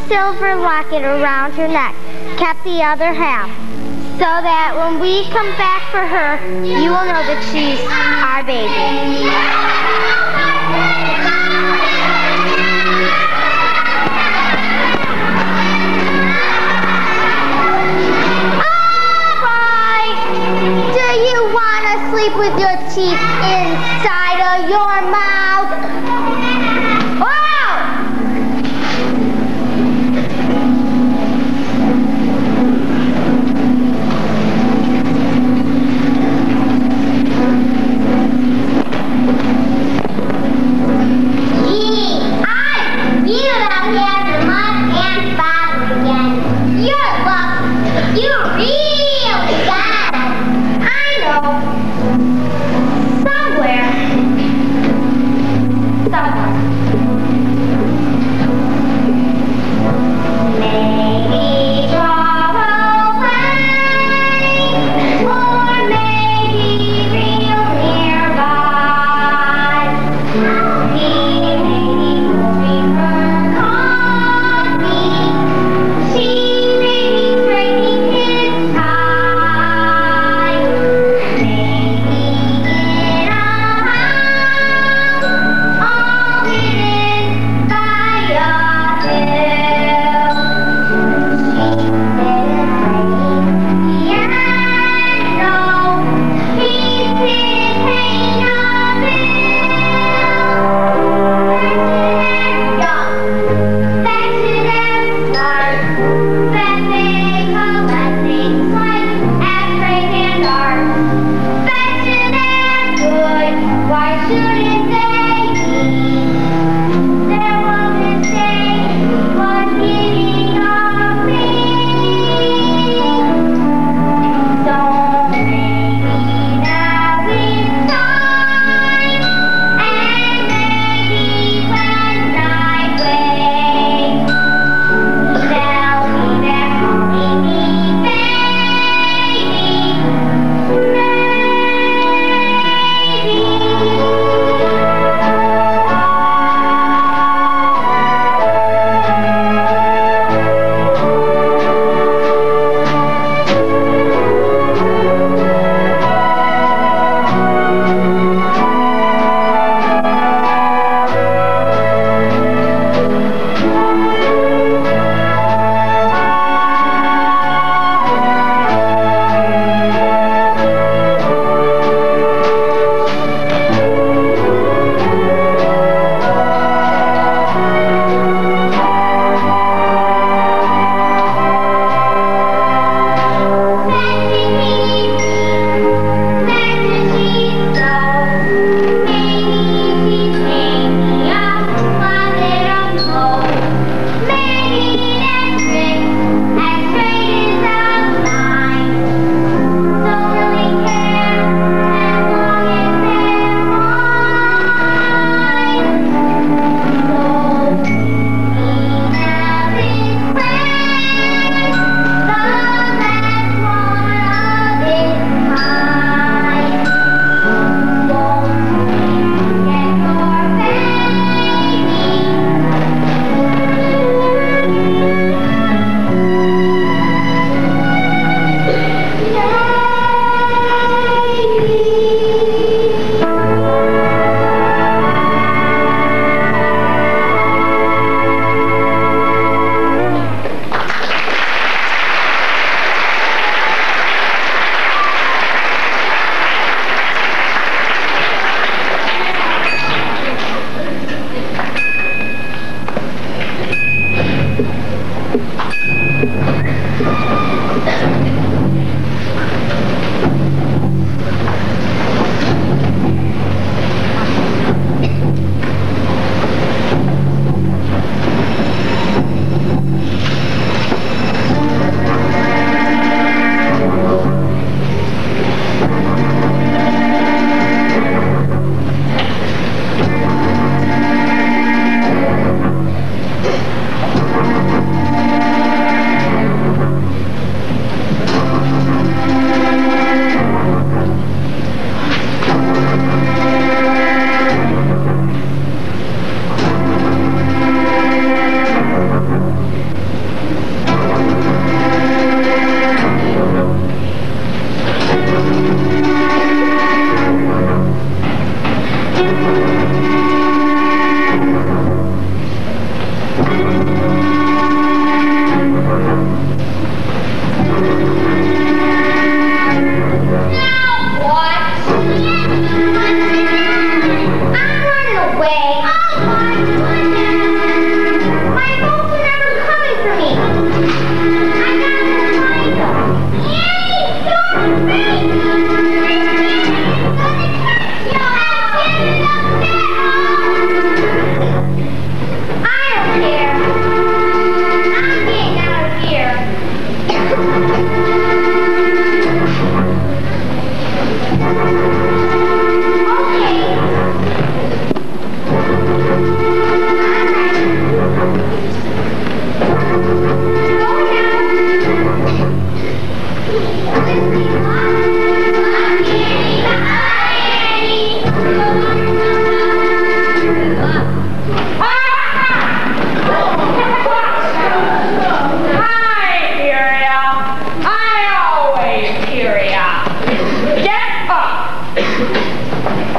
Silver locket around her neck, kept the other half, so that when we come back for her, you will know that she's our baby. Alright, do you want to sleep with your teeth inside of your mouth?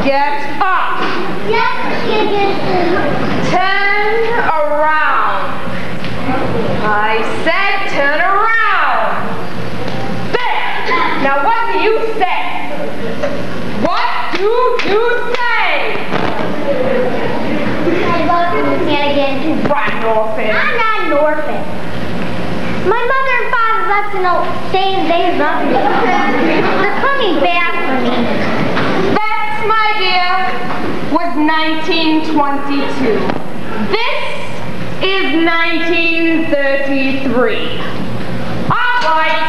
Get up. Yes, Giggles. Turn around. I said turn around. There. Now what do you say? What do you say? I love you, Miss Hannigan. Right, orphan. I'm not an orphan. My mother and father left to stay and they love me. They're coming back for me. That, my dear, was 1922. This is 1933. All right,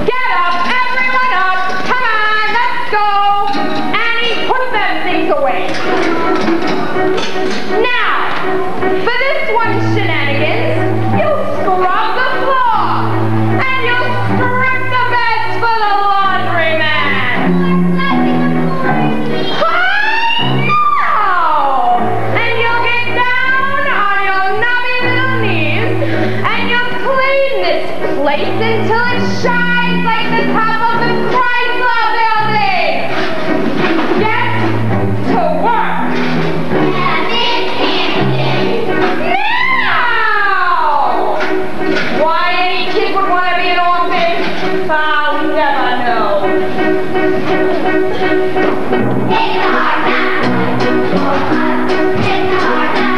get up, everyone up. Come on, let's go. Annie, put them things away. Now, for this one shenanigans, you'll scrub the floor, and you'll strip the beds for the laundryman. And you'll get down on your knobby little knees, and you'll clean this place until it shines like the top of the Chrysler building. Get to work. Now! Why any kid would want to be an orphan? I'll never know. Take the hard knock. Take the hard knock.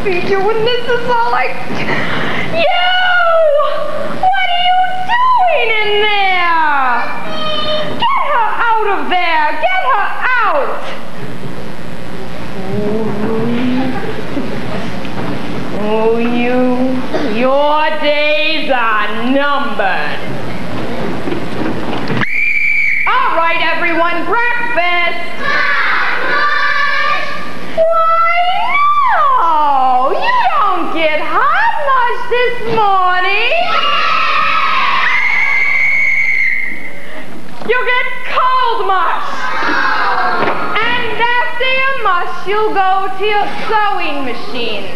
You when this is all like, you! What are you doing in there? Get her out of there! Get her out! Oh, your days are numbered. All right, everyone, breakfast. Why, no, you don't get hot much this morning. First, you'll go to your sewing machines.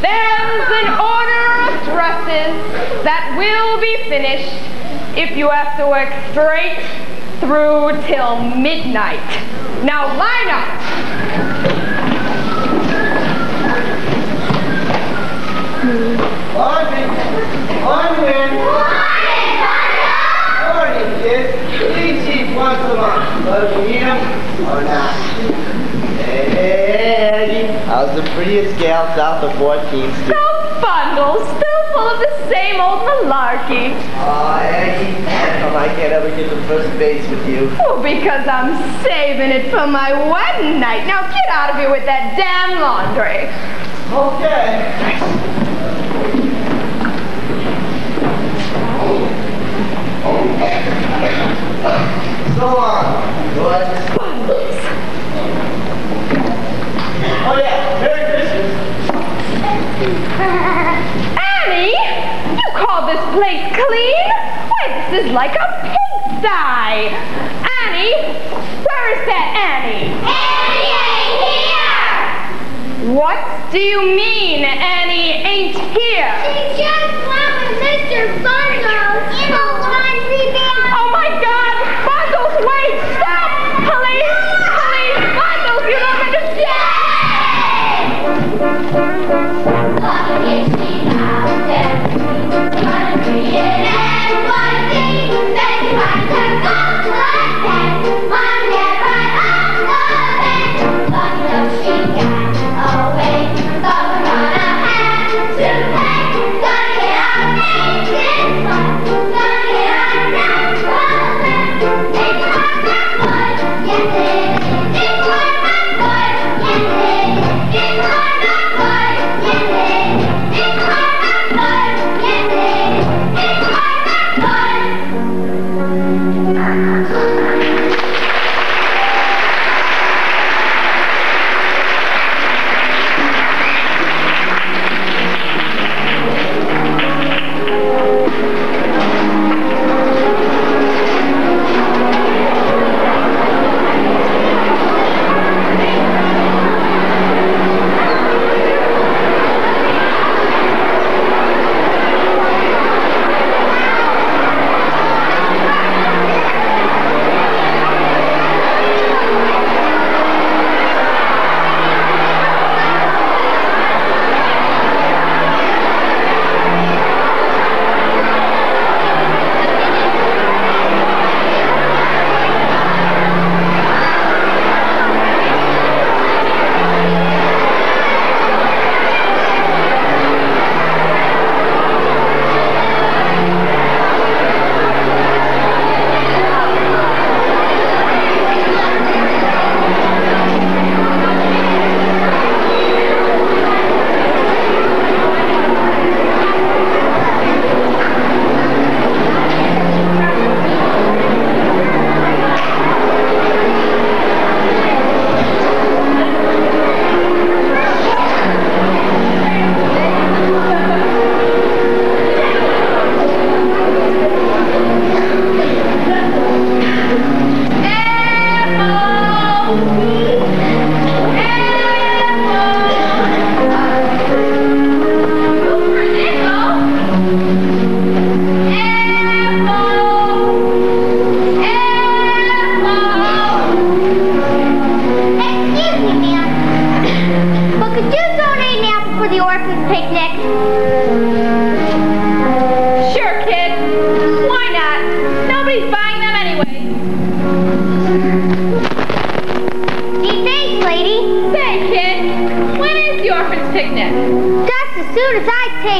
There's an order of dresses that will be finished if you have to work straight through till midnight. Now line up. Morning, kids. Please eat once a month. Whether we eat them or not. Hey, Eddie. How's the prettiest gal south of 14th Street? No bundles, still full of the same old malarkey. Oh, Eddie. How come I can't ever get to first base with you? Oh, because I'm saving it for my wedding night. Now get out of here with that damn laundry. Okay. So long. Good. Oh yeah, Merry Christmas. Annie, you call this place clean? Why, this is like a pigsty. Annie, where is that Annie? Annie ain't here! What do you mean Annie ain't here? She just left with Mr. Bundles. In a laundry bag. Oh my God! Bundles, wait! Stop! Police! Police! Bundles, you don't understand!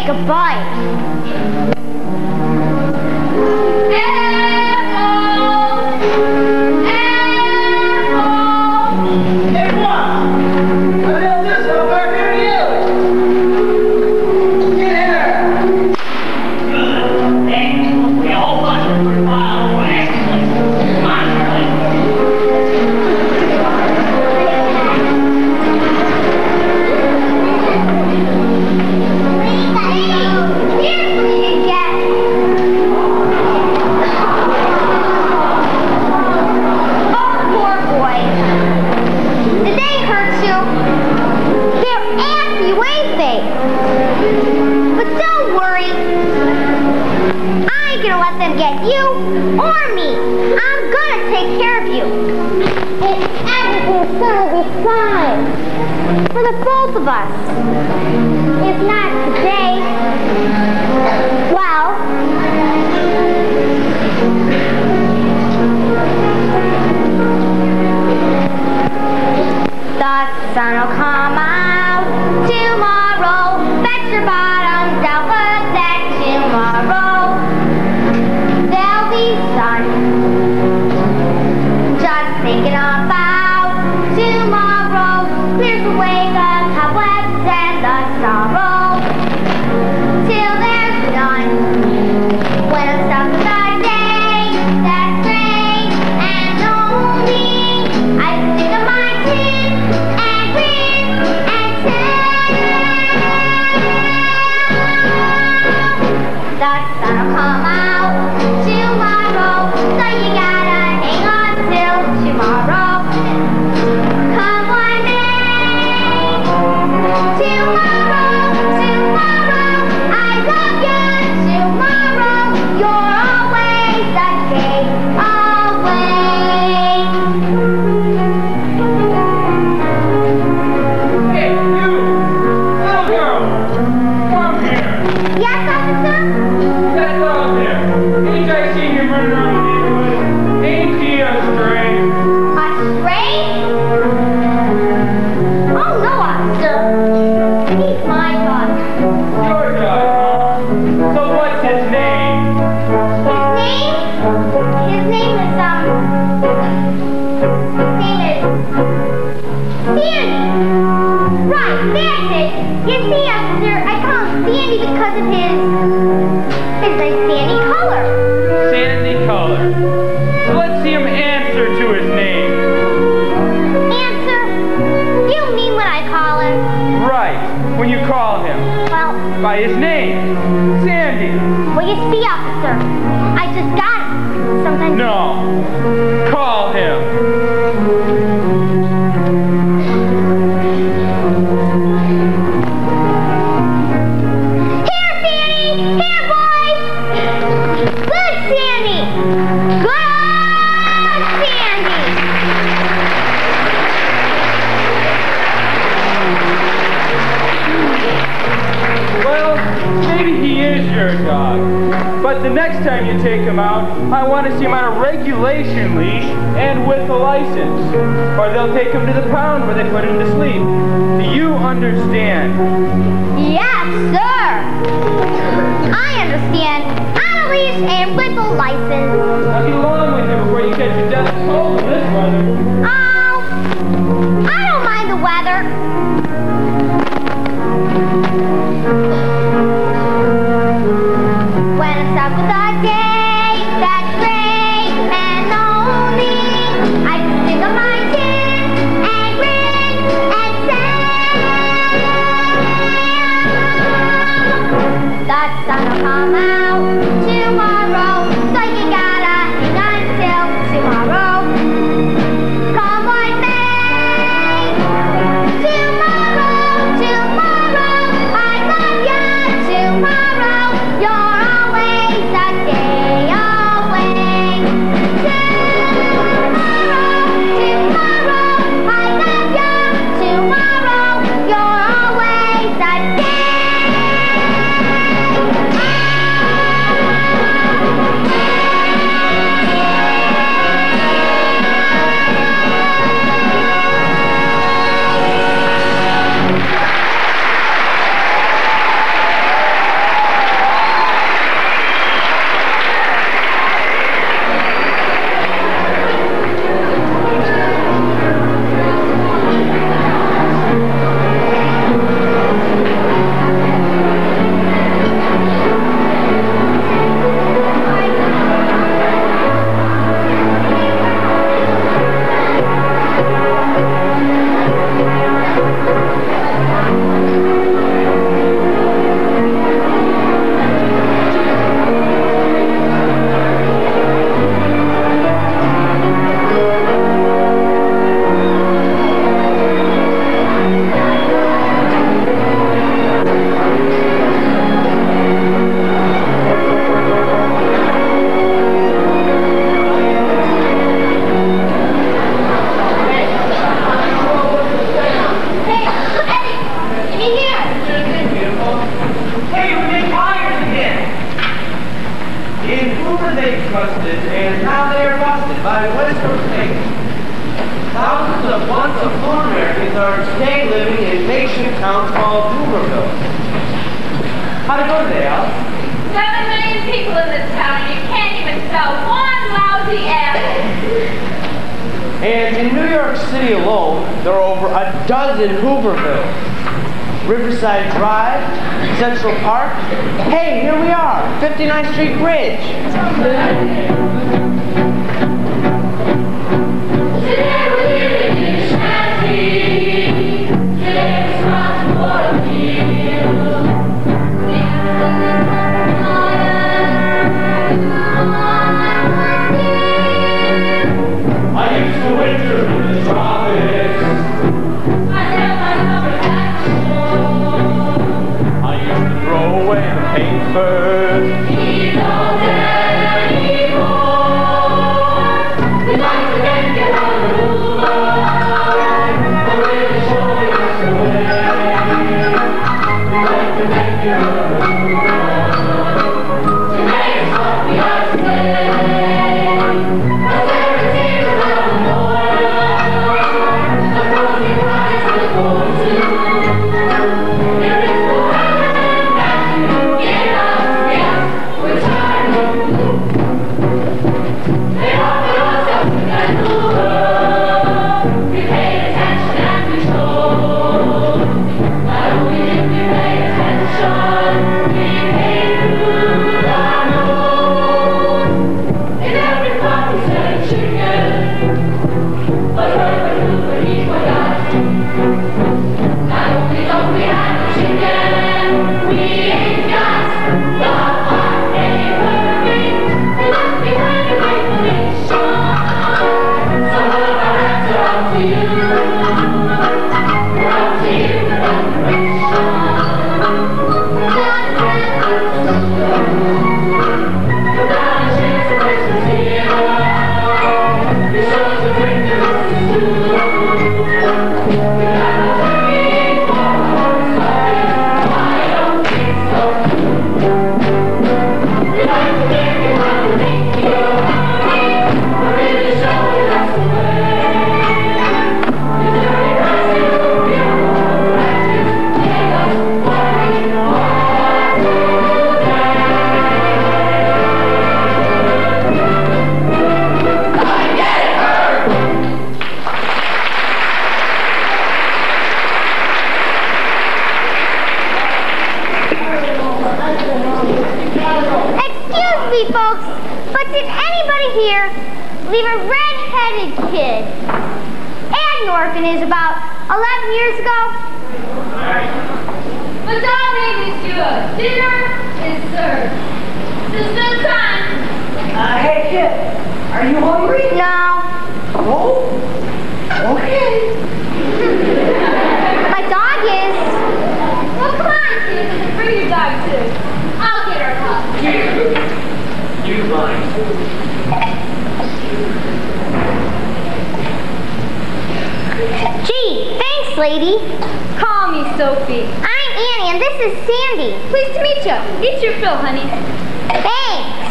take a bite. Here, fine. For the both of us. If not today, well, the sun will come out tomorrow. Fetch your bottoms out, but that tomorrow there'll be sun. Just thinking about tomorrow clears away the cobwebs and the sorrow till there's none. When I'm stuck with the day that's gray and lonely, I think of my tin and grin and tell the sun will come out tomorrow, so you gotta hang on till tomorrow. Come one day, tomorrow, tomorrow, I love you, tomorrow, you're always a day away. Hey, you! Little girl! Come here! Yes, officer? That dog there! Ain't I seen him running around the neighborhood? Ain't he a stray? A stray? Oh, no, officer. He's my dog. Your dog, huh? So what's his name? His name is Sandy. Right, that's it. You see, officer, I call him Sandy because of his nice sandy color. Sandy Color. So let's see him answer to his name. Answer? You mean when I call him? Right, when you call him. Well, By his name. Sandy. well, you see, officer, I just got it. Sometimes. No. Call him. Here, Sandy! Here, boys! Good, Sandy! Good, Sandy! Well, maybe he is your dog. But the next time you take him out, I want to see him on a regulation leash and with a license. Or they'll take him to the pound where they put him to sleep. Do you understand? Yes, sir! I understand. On a leash and with a license. Now get along with him before you catch your death cold in this weather. Oh, I don't mind the weather. When I'm stuck with a day that's gray and lonely, I just think of my tin and grin and say, the sun will come out tomorrow, so you gotta hang until tomorrow. Come are today living in a makeshift town called Hooverville. How'd it go today, Al? 7 million people in this town, and you can't even sell one lousy apple. And in New York City alone, there are over a dozen Hoovervilles. Riverside Drive, Central Park. Hey, here we are, 59th Street Bridge. Today we're living in a shanty. Today we're crossing Waterfield. I used to winter in the tropics. I tell myself it's actual. I used to throw away the papers. He don't anymore. We like to get you on the move. We're really showing us the way. We like to get you on the move. Today is what we are today. Leave a red-headed kid. And an orphan is about 11 years ago. Madame Monsieur, dinner is served. It's still time. Hey kid, are you hungry? No. Oh? Okay. My dog is. Well, come on, kids. Bring your dog, too. I'll get her cup. You mind. Gee, thanks, lady. Call me Sophie. I'm Annie, and this is Sandy. Pleased to meet you. Eat your fill, honey. Thanks.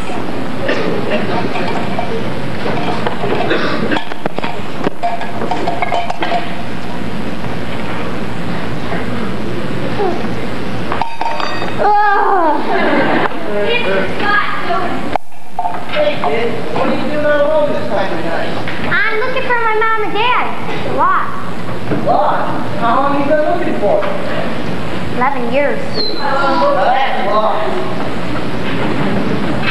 It's a spot, Sophie. Hey kid, what are you doing all alone this time of night? I'm looking for my mom and dad. They're lost. Lost? How long have you been looking for? 11 years. That's lost.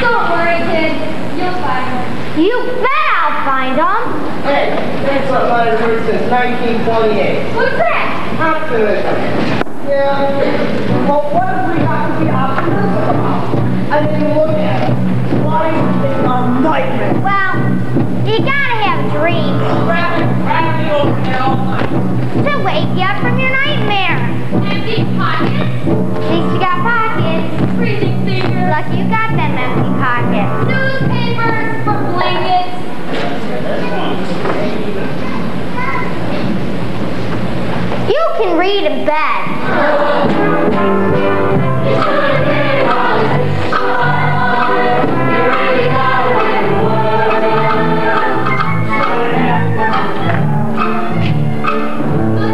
Don't worry, kid. You'll find her. You bet I'll find them. Hey, that's what I've heard since 1928. What's that? Optimism. Yeah. Well, what do we have to be optimistic about? I mean, look at it. Life is a nightmare. Well, you gotta have dreams Rapid overhead all night. to wake you up from your nightmare. Empty pockets. At least you got pockets. Freezing fingers. Lucky you got them empty pockets. Newspapers for blankets. You can read in bed. The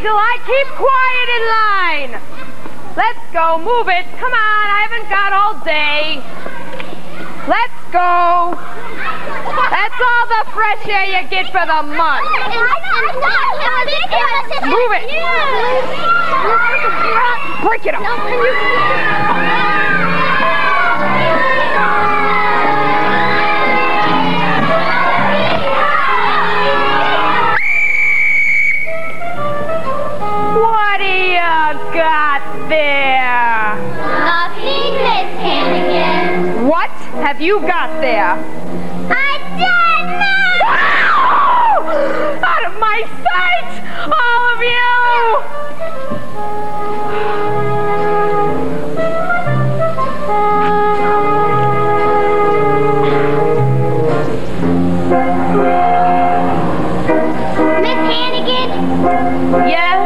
Till I keep quiet in line. Let's go, move it. Come on, I haven't got all day. Let's go. That's all the fresh air you get for the month. Move it. Break it up. Got there? Nothing, Miss Hannigan. What have you got there? I don't know. Out of my sight, all of you! Miss Hannigan? Yes?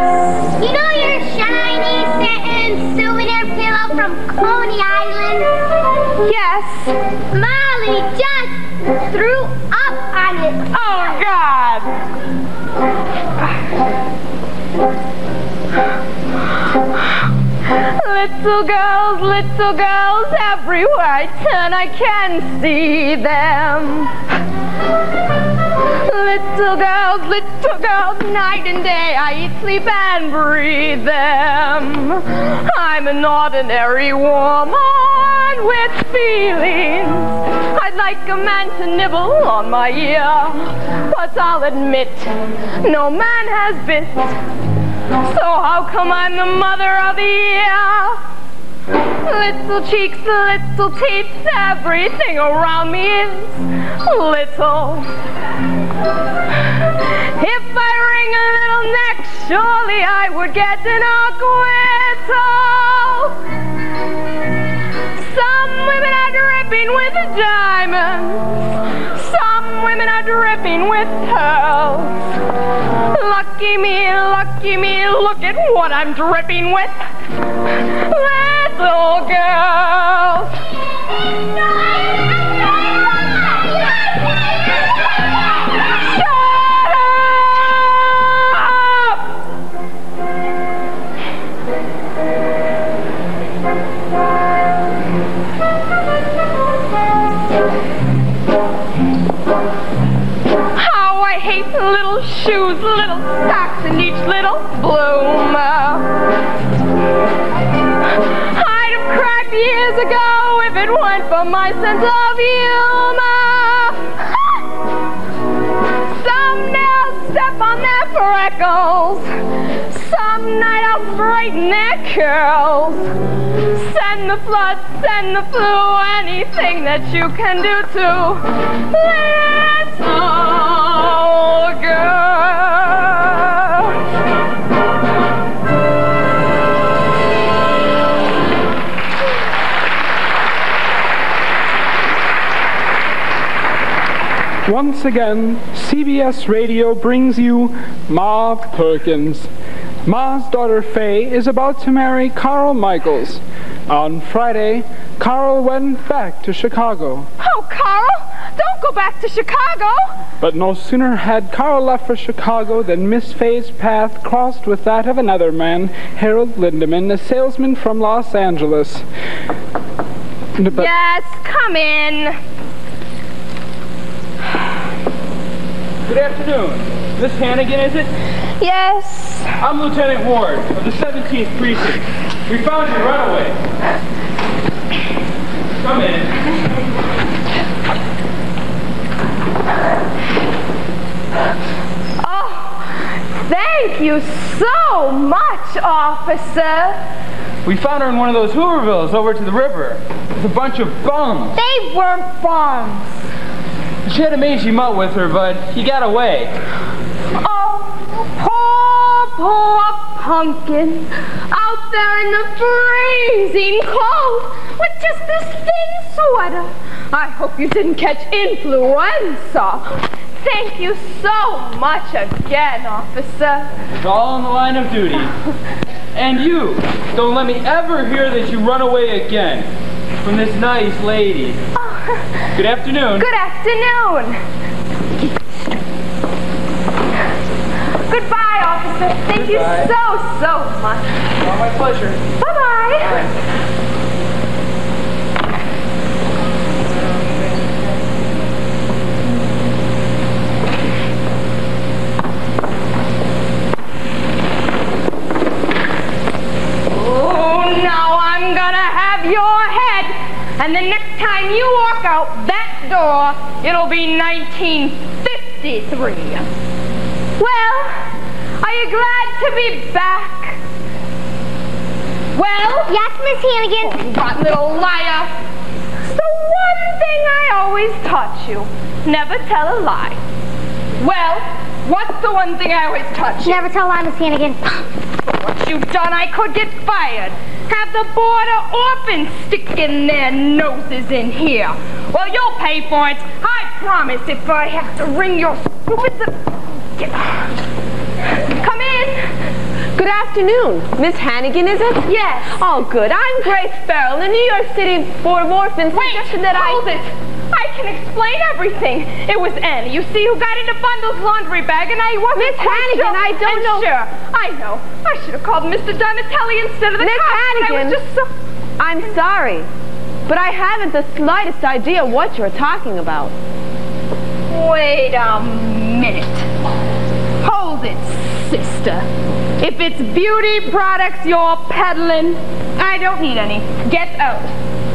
You know your shiny satin souvenir pillow from Coney Island? Yes. Molly just threw up on it. Oh, God. Little girls, everywhere I turn I can see them. Little girls, night and day I eat, sleep, and breathe them. I'm an ordinary woman with feelings. I'd like a man to nibble on my ear, but I'll admit, no man has bit. So how come I'm the mother of the year? Little cheeks, little teeth, everything around me is little. If I wring a little neck, surely I would get an acquittal. Some women are dripping with diamonds. Some women are dripping with pearls. Lucky me, look at what I'm dripping with. Little girls. Shut up! How I hate little shoes, little socks, and each little bloom. I'd have cracked years ago if it weren't for my sense of humor. Someday I'll step on their freckles. Some night I'll straighten their curls. Send the flood, send the flu, anything that you can do to little girl. Once again, CBS Radio brings you Ma Perkins. Ma's daughter Faye is about to marry Carl Michaels. On Friday, Carl went back to Chicago. Oh, Carl, don't go back to Chicago. But no sooner had Carl left for Chicago than Miss Faye's path crossed with that of another man, Harold Lindemann, a salesman from Los Angeles. But yes, come in. Good afternoon. Miss Hannigan, is it? Yes. I'm Lieutenant Ward of the 17th Precinct. We found your runaway. Come in. Oh, thank you so much, officer. We found her in one of those Hoovervilles over to the river with a bunch of bums. They weren't bums. She had a maid she met with her, but he got away. Oh, poor pumpkin. Out there in the freezing cold with just this thin sweater. I hope you didn't catch influenza. Thank you so much again, officer. It's all in the line of duty. And you, don't let me ever hear that you run away again from this nice lady. Oh. Good afternoon. Good afternoon. Goodbye, officer. Thank you so much. Oh, my pleasure. Bye-bye. Bye. Your head, and the next time you walk out that door, it'll be 1953. Well, are you glad to be back? Well? Yes, Miss Hannigan. Oh, you rotten little liar. It's the one thing I always taught you. Never tell a lie. Well, what's the one thing I always taught you? Never tell a lie, Miss Hannigan. For what you've done, I could get fired. Have the board of orphans sticking their noses in here. Well, you'll pay for it. I promise if I have to wring your stupid... Come in. Good afternoon. Miss Hannigan, is it? Yes. Oh, good. I'm Grace Farrell. The New York City Board of Orphans suggested that hold it. I can explain everything. It was Annie, you see, who got into Bundle's laundry bag, and I wasn't Miss Hannigan, I don't know. Sure, I know. I should have called Mr. Donatelli instead of the Miss cops. Hannigan, I was just so... I'm sorry, but I haven't the slightest idea what you're talking about. Wait a minute. Hold it, sister. If it's beauty products you're peddling, I don't need any. Get out.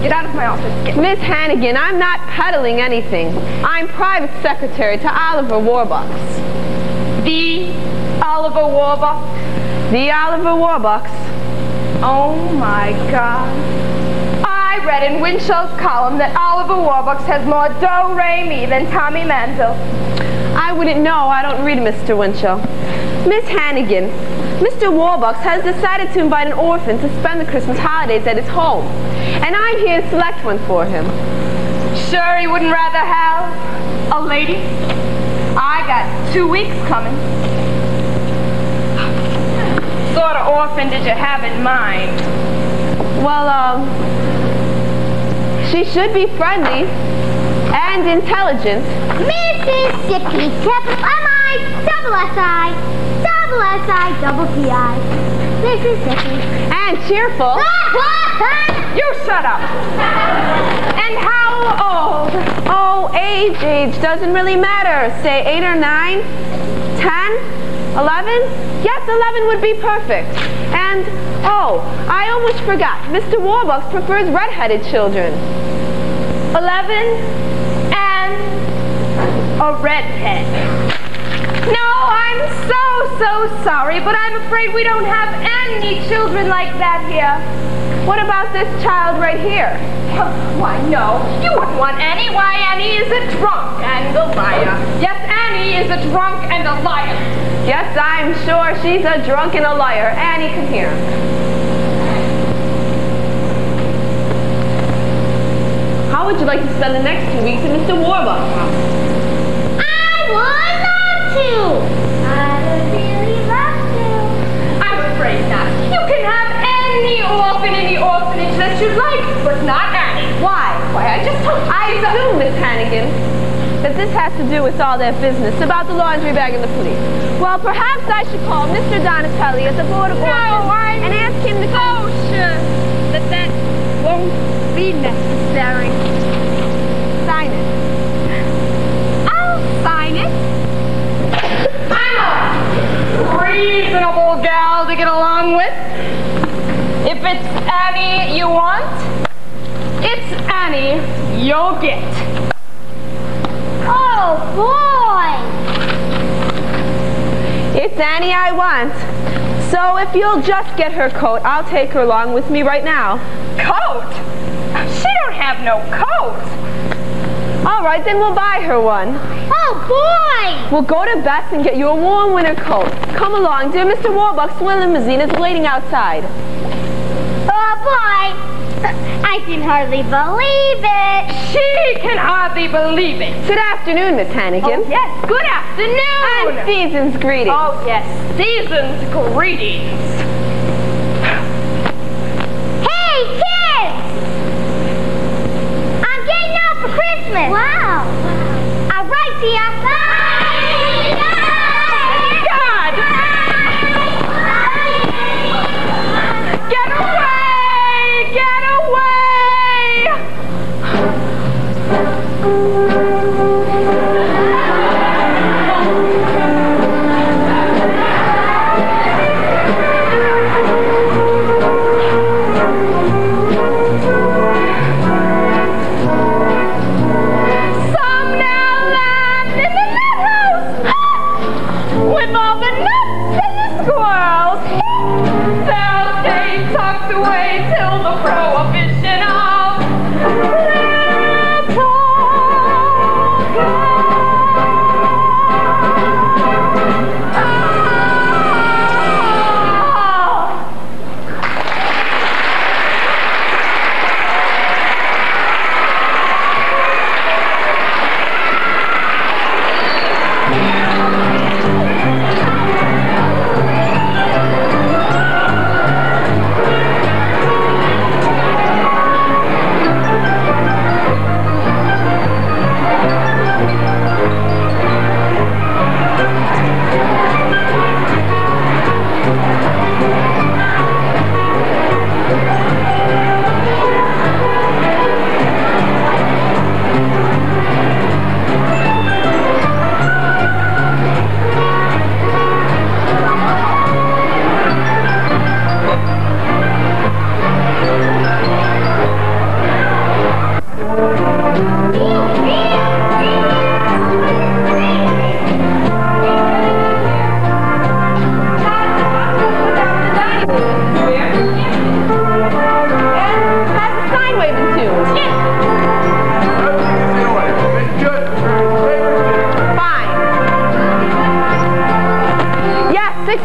Get out of my office. Miss Hannigan, I'm not peddling anything. I'm private secretary to Oliver Warbucks. The Oliver Warbucks? The Oliver Warbucks. Oh my God. I read in Winchell's column that Oliver Warbucks has more do-re-mi than Tommy Manziel. I wouldn't know. I don't read Mr. Winchell. Miss Hannigan, Mr. Warbucks has decided to invite an orphan to spend the Christmas holidays at his home. And I'm here to select one for him. Sure he wouldn't rather have a lady? I got 2 weeks coming. What sort of orphan did you have in mind? Well, she should be friendly and intelligent. Mississippi, capital M-I, double S-I, double S-I, double P-I. Mississippi. And cheerful. You shut up. And how old? Oh, age doesn't really matter. Say 8 or 9, 10, 11? Yes, 11 would be perfect. And, oh, I almost forgot. Mr. Warbucks prefers red-headed children. 11 and a redhead. No, I'm so sorry, but I'm afraid we don't have any children like that here. What about this child right here? Why, no, you wouldn't want Annie. Why, Annie is a drunk and a liar. Yes, Annie is a drunk and a liar. Yes, I'm sure she's a drunk and a liar. Annie, come here. How would you like to spend the next 2 weeks at Mr. Warbucks' house? would love to. I would really love to. I'm afraid not. You can have any orphan in the orphanage that you like, but not Annie. Why? Why, I just told you. I assume, Miss Hannigan, that this has to do with all their business about the laundry bag and the police. Well, perhaps I should call Mr. Donatelli at the Board of Orphans and ask him to come. Oh, sure. But that won't be necessary. Sign it. I'll sign it. I'm a reasonable gal to get along with. If it's Annie you want, it's Annie you'll get. Oh, boy. It's Annie I want. So if you'll just get her coat, I'll take her along with me right now. Coat? She don't have no coat. All right, then we'll buy her one. Oh, boy. We'll go to Beth's and get you a warm winter coat. Come along, dear. Mr. Warbuck's limousine is waiting outside. Oh, boy. I can hardly believe it. She can hardly believe it. Good afternoon, Miss Hannigan. Oh, yes, good afternoon. And season's greetings. Oh, yes, season's greetings. Hey, kids! I'm getting out for Christmas. Wow. I'll write to you. Bye. God! Get away! Get away! Some now land in the nut house with all the nuts and the squirrels. They'll stay tucked away till the prohibition of little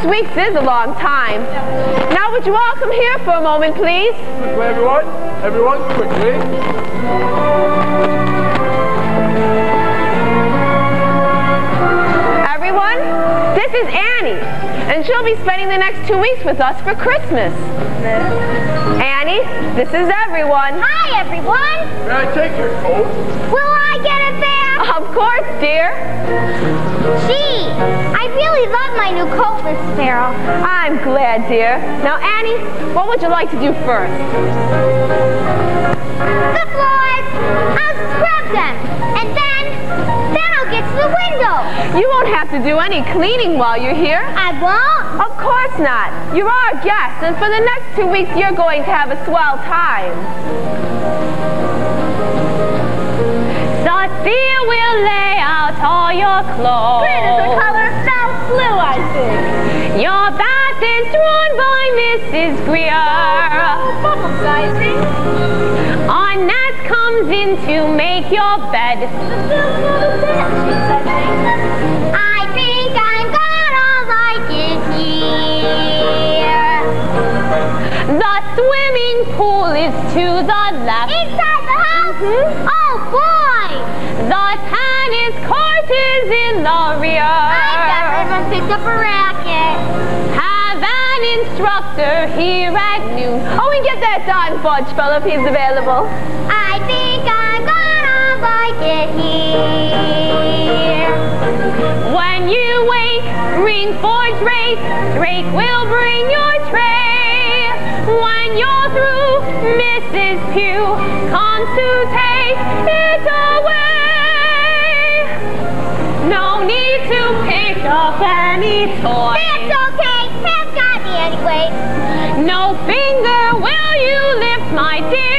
weeks is a long time. Now would you all come here for a moment, please? Everyone, quickly. Everyone, this is Annie, and she'll be spending the next 2 weeks with us for Christmas. Annie, this is everyone. Hi, everyone. May I take your coat? Will I get it back? Of course, dear. Gee, I really love my new coat, Miss Sparrow. I'm glad, dear. Now, Annie, what would you like to do first? The floors. I'll scrub them. And then I'll get to the window. You won't have to do any cleaning while you're here. I won't? Of course not. You're our guest, and for the next 2 weeks, you're going to have a swell time. Sophia will lay out all your clothes. Green is the color of South blue, I think. Your bath is drawn by Mrs. Greer. Bubble sizing. Annette comes in to make your bed. I think I'm gonna like it here. The swimming pool is to the left. Inside the house? Oh, boy! The tennis court is in the sorrier. I never picked up a racket. Have an instructor here at noon. Oh, and get that Don Fudge fellow if he's available. I think I'm gonna like it here. When you wake, ring for Drake. Drake will bring your tray. When you're through, Mrs. Pugh comes to take it away. No need to pick up any toy. That's okay. Pat's got me anyway. No finger will you lift, my dear.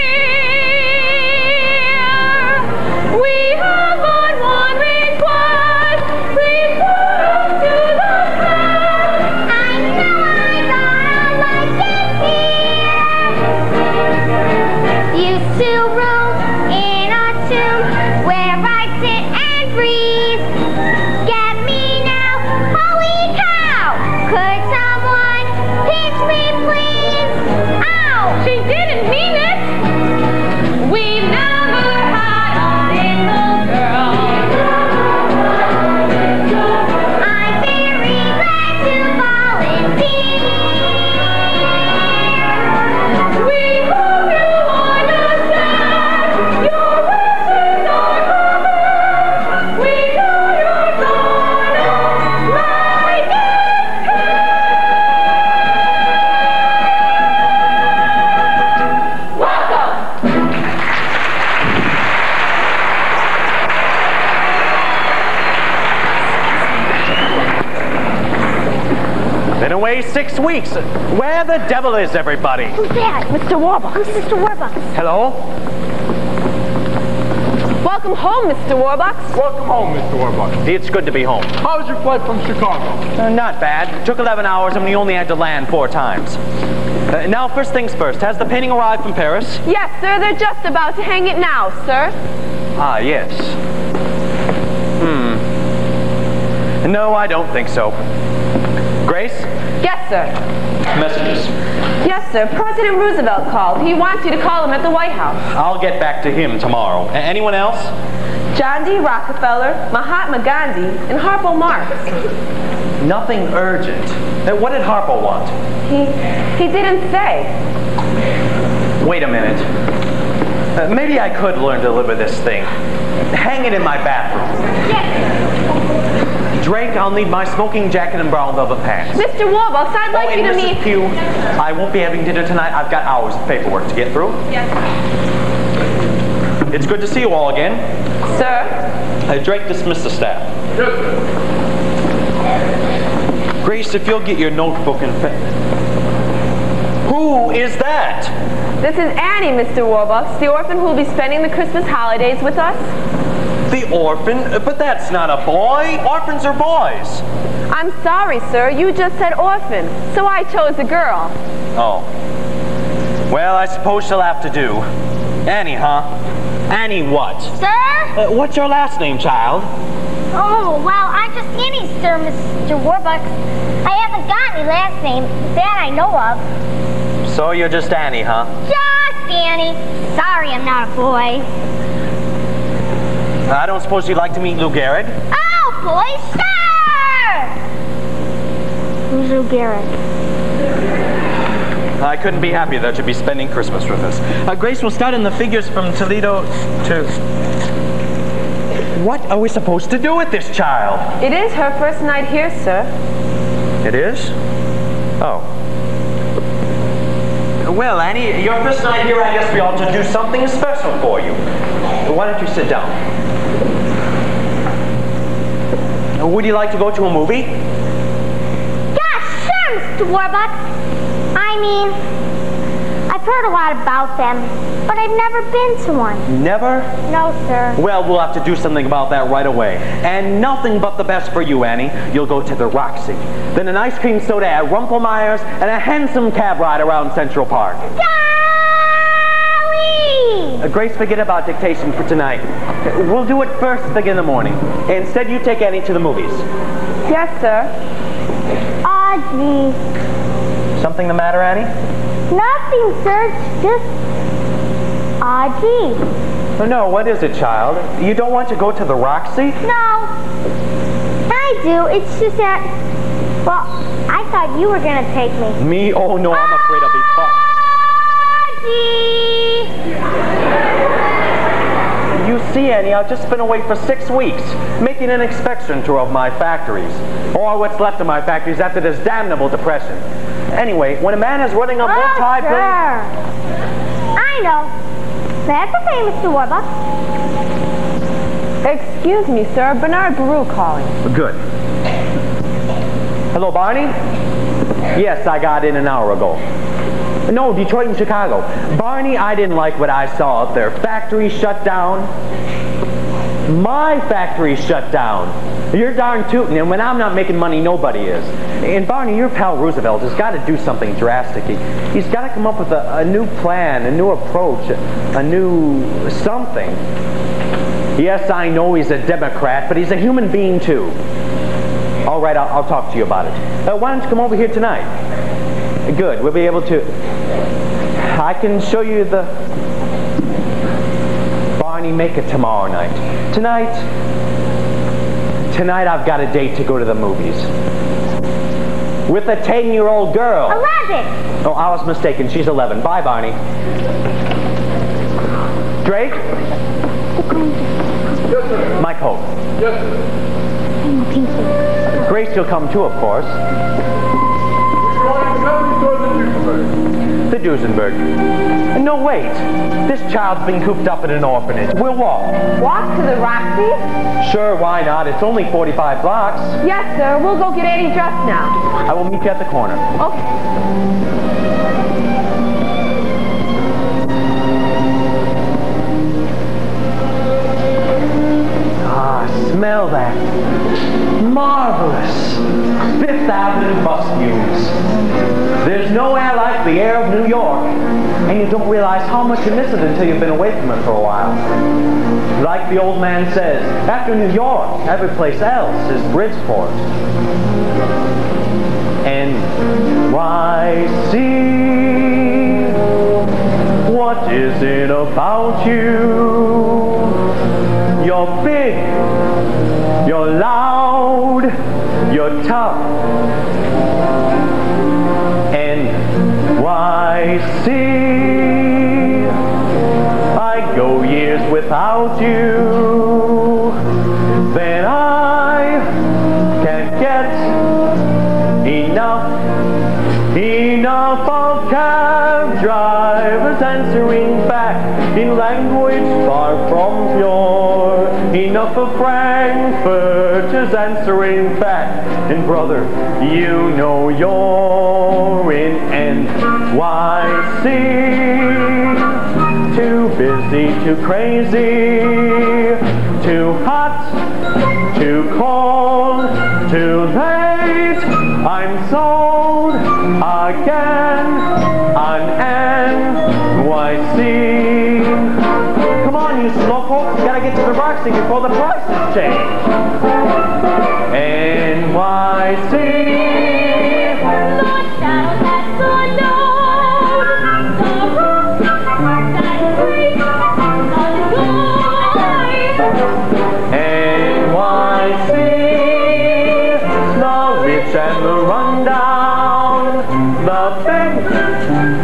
We have but one request. Please put us to the test. I know I'm gonna like it here. Used to room in a tomb where I sit and breathe. Get me now, holy cow! Could someone teach me, please? Ow! She didn't mean it. We never had a little girl. I'm very glad to volunteer. We hope you understand. Your wishes are covered. We know you're gonna like it here. Welcome. Been away 6 weeks. Where the devil is everybody? Who's that? Mr. Warbucks. Who's Mr. Warbucks? Hello? Welcome home, Mr. Warbucks. Welcome home, Mr. Warbucks. It's good to be home. How was your flight from Chicago? Not bad. Took 11 hours and we only had to land 4 times. Now, first things first. Has the painting arrived from Paris? Yes, sir. They're just about to hang it now, sir. Ah, yes. No, I don't think so. Grace? Yes, sir. Messages. Yes, sir. President Roosevelt called. He wants you to call him at the White House. I'll get back to him tomorrow. Anyone else? John D. Rockefeller, Mahatma Gandhi, and Harpo Marx. Nothing urgent. What did Harpo want? He didn't say. Wait a minute. Maybe I could learn to live with this thing. Hang it in my bathroom. Yes. Drake, I'll need my smoking jacket and brown velvet pants. Mr. Warbucks, I'd like you to Mrs. meet... Pugh, I won't be having dinner tonight. I've got hours of paperwork to get through. Yes. It's good to see you all again. Sir? Drake, dismiss the staff. Yes, sir. Grace, if you'll get your notebook and pen. Who is that? This is Annie, Mr. Warbucks, the orphan who will be spending the Christmas holidays with us. The orphan? But that's not a boy. Orphans are boys. I'm sorry, sir. You just said orphan, so I chose a girl. Oh. Well, I suppose she'll have to do. Annie, huh? Annie what? Sir? What's your last name, child? Oh, well, I'm just Annie, sir, Mr. Warbucks. I haven't got any last name that I know of. So you're just Annie, huh? Just Annie. Sorry, I'm not a boy. I don't suppose you'd like to meet Lou Gehrig? Oh, boy, sir! Who's Lou Gehrig? I couldn't be happier that you'd be spending Christmas with us. Grace, we'll start in the figures from Toledo to... What are we supposed to do with this child? It is her first night here, sir. It is? Oh. Well, Annie, your first night here, I guess we ought to do something special for you. Why don't you sit down? Would you like to go to a movie? Yeah, sure, Mr. Warbucks. I mean, I've heard a lot about them, but I've never been to one. Never? No, sir. Well, we'll have to do something about that right away. And nothing but the best for you, Annie. You'll go to the Roxy. Then an ice cream soda at Rumpelmeyer's and a handsome cab ride around Central Park. Golly! Grace, forget about dictation for tonight. We'll do it first thing in the morning. Instead, you take Annie to the movies. Yes, sir. Aw, gee. Something the matter, Annie? Nothing, sir. Just... aw, gee. Oh, no, what is it, child? You don't want to go to the Roxy? No. I do. It's just that, well, I thought you were going to take me. Me? Oh, no, I'm afraid I'll be fucked. You see, Annie, I've just been away for 6 weeks, making an inspection tour of my factories. Or what's left of my factories after this damnable depression. Anyway, when a man is running a multi-billion... I know. That's okay, Mr. Warbucks. Excuse me, sir. Bernard Baru calling. Good. Hello, Barney? Yes, I got in an hour ago. No, Detroit and Chicago. Barney, I didn't like what I saw up there. Factory shut down. My factory shut down. You're darn tootin', and when I'm not making money, nobody is. And Barney, your pal Roosevelt has got to do something drastic. He's got to come up with a new plan, a new approach, a new something. Yes, I know he's a Democrat, but he's a human being too. All right, I'll talk to you about it. Why don't you come over here tonight? Good, we'll be able to... I can show you the... Barney, make it tomorrow night. Tonight I've got a date to go to the movies. With a 10-year-old girl. 11! Oh, I was mistaken. She's 11. Bye, Barney. Drake? Yes, sir. My coat. Yes, sir. Grace will come too, of course. The Duesenberg. No, wait. This child's been cooped up in an orphanage. We'll walk. Walk to the Roxy? Sure, why not? It's only 45 blocks. Yes, sir. We'll go get Annie dressed now. I will meet you at the corner. Okay. Ah, smell that. Marvelous. Fifth Avenue bus fumes. There's no air like the air of New York. And you don't realize how much you miss it until you've been away from it for a while. Like the old man says, after New York, every place else is Bridgeport. NYC. What is it about you? You're big, you're loud, you're tough. NYC. I go years without you, then I can't get enough of cab drivers answering back in language far from pure. Enough of frankfurters answering back. And brother, you know you're in NYC. Too busy, too crazy, too hot, too cold, too late. I'm sold again on NYC. Come on, you slowpoke, you gotta get to the Roxy before the prices change. NYC. And the rundown, the big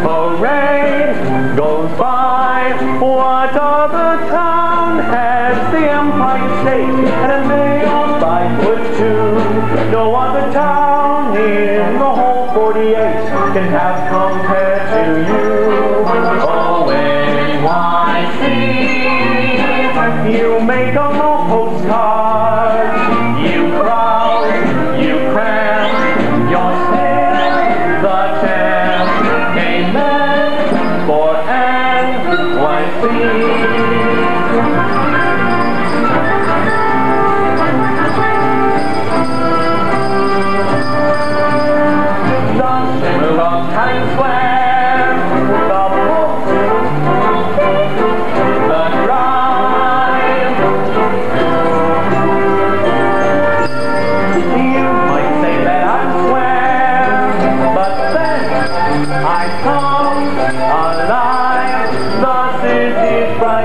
parade goes by. What other town has the Empire State and a mail 5'2"? No other town in the whole 48 can have compared to you. Oh, NYC, you make them all postcards, you crowd, you cram. You're still the champ. Amen for NYC. The shimmer of Times Square, the book, the drive. You might say that I swear, but then I come alive. The city's bright.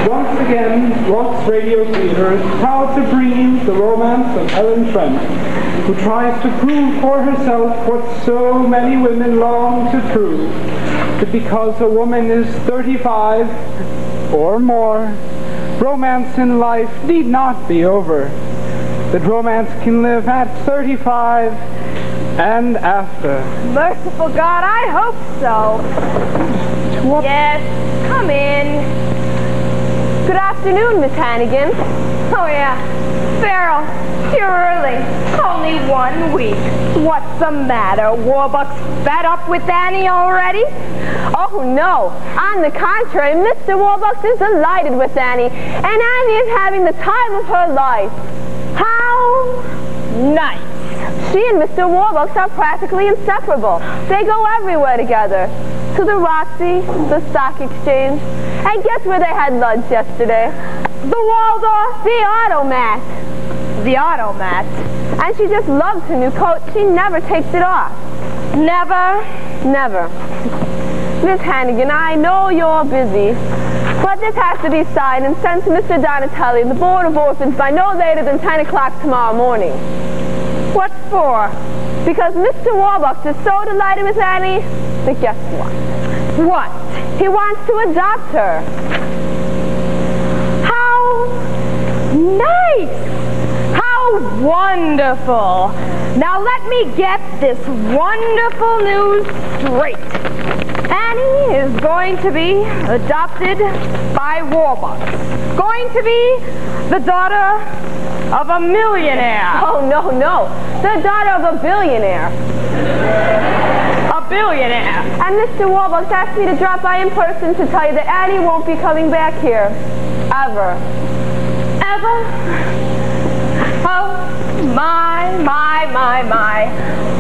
Once again, Rock's Radio Theatre is proud to bring you the romance of Helen Trent, who tries to prove for herself what so many women long to prove, that because a woman is 35 or more, romance in life need not be over, that romance can live at 35 and after. Merciful God, I hope so. Yes, come in. Good afternoon, Miss Hannigan. Oh, yeah. Farrell, you're early. Only 1 week. What's the matter? Warbuck's fed up with Annie already? Oh, no. On the contrary, Mr. Warbucks is delighted with Annie, and Annie is having the time of her life. How Nice. She and Mr. Warbucks are practically inseparable. They go everywhere together. To the Roxy, the Stock Exchange, and guess where they had lunch yesterday? The Waldorf, the Automat. The Automat. And she just loves her new coat. She never takes it off. Never? Never. Miss Hannigan, I know you're busy, but this has to be signed and sent to Mr. Donatelli and the Board of Orphans by no later than 10 o'clock tomorrow morning. What for? Because Mr. Warbucks is so delighted with Annie that guess what? What? He wants to adopt her. How nice! How wonderful! Now let me get this wonderful news straight. Annie is going to be adopted by Warbucks. Going to be the daughter of a millionaire. Oh, no, no. The daughter of a billionaire. A billionaire. And Mr. Warbucks asked me to drop by in person to tell you that Annie won't be coming back here. Ever. Ever? Oh, my.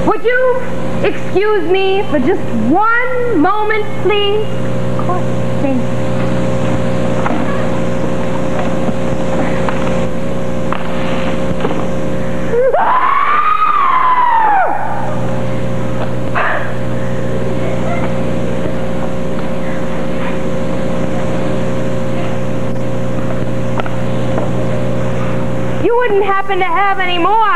Would you excuse me for just 1 moment, please? Of course, thank you. You wouldn't happen to have any more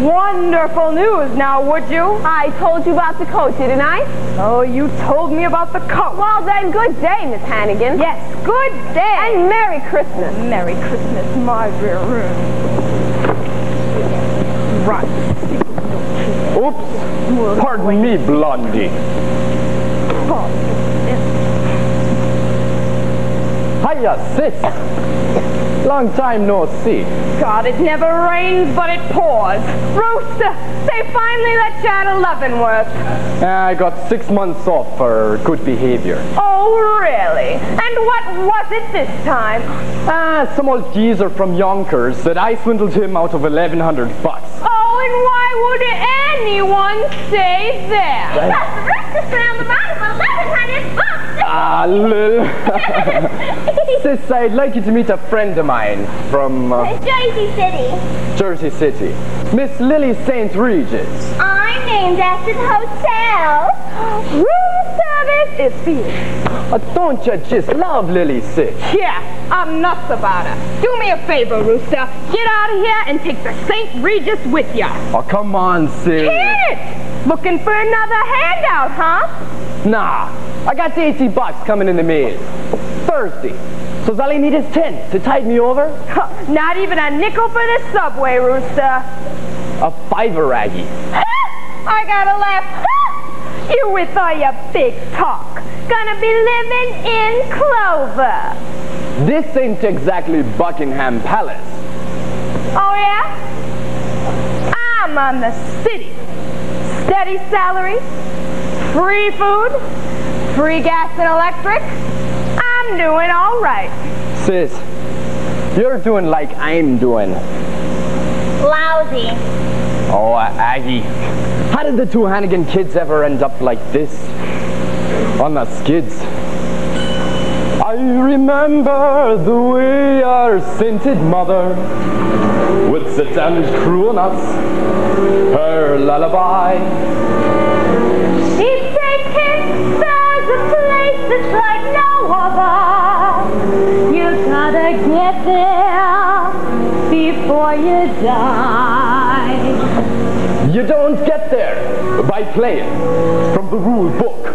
wonderful news now, would you? I told you about the coat, didn't I? Oh, you told me about the coat. Well, then, good day, Miss Hannigan. Yes, good day. And Merry Christmas. Merry Christmas, my dear. Right. Oops. Pardon me, Blondie. Hiya, sis. Long time no see. God, it never rains, but it pours. Rooster, they finally let you out of Leavenworth. I got 6 months off for good behavior. Oh, really? And what was it this time? Some old geezer from Yonkers said I swindled him out of $1,100. Oh, and why would anyone say that? Because the rooster found the bottom of 1,100 bucks. Lil. Sis, I'd like you to meet a friend of mine from Jersey City. Jersey City. Miss Lily St. Regis. I'm named after the hotel. Room service is here. Don't you just love Lily, sis? Yeah, I'm nuts about her. Do me a favor, Rooster. Get out of here and take the St. Regis with ya. Oh, come on, sis. Kid! Looking for another handout, huh? Nah, I got $80 coming in the mail. Thursday. So all I need is 10 to tide me over. Not even a nickel for the subway, Rooster. A $5, Raggy. I gotta laugh. You with all your big talk. Gonna be living in Clover. This ain't exactly Buckingham Palace. Oh, yeah? I'm on the city. Steady salary, free food, free gas and electric. I'm doing all right. Sis, you're doing like I'm doing. Lousy. Oh, Aggie. How did the two Hannigan kids ever end up like this? On the skids. I remember the way our sainted mother would sit and croon us her lullaby. She'd take us to places like no other. You got get there before you die. You don't get there by playing from the rule book.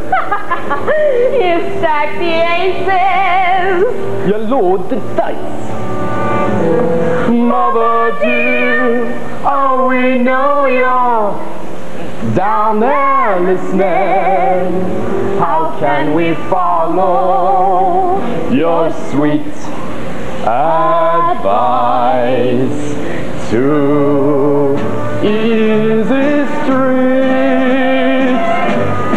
You stack the aces. You load the dice. Mother dear, oh we know you're down there listening. How can we follow your sweet advice to easy streets,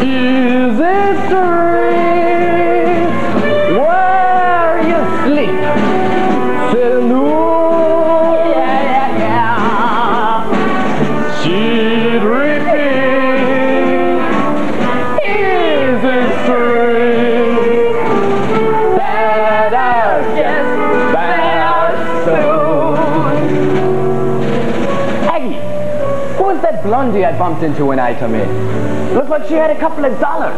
easy streets, where you sleep till noon. She'd repeat, easy streets, better, yes, better soon. Aggie, who was that blondie I bumped into when I come in? Looked like she had a couple of dollars.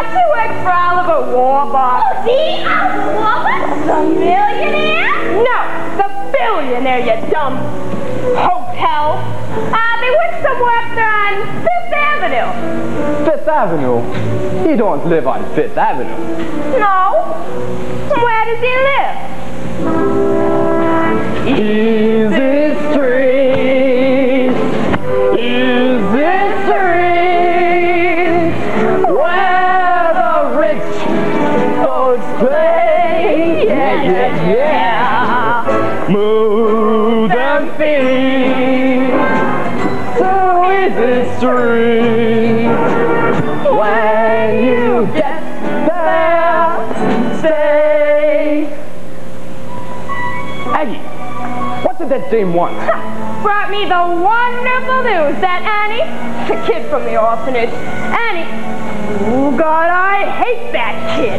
She works for Oliver Warbuck. Oh, see? Warbuck? The millionaire? No, the billionaire, you dumb hotel. They work somewhere up there on Fifth Avenue. Fifth Avenue? He don't live on Fifth Avenue. No? Where does he live? Easy streets, easy streets, where the rich folks play, yeah. Move them feet to easy streets. When you get there, stay. Aggie, what did that dame want? Brought me the wonderful news that Annie, the kid from the orphanage, Annie, oh God, I hate that kid,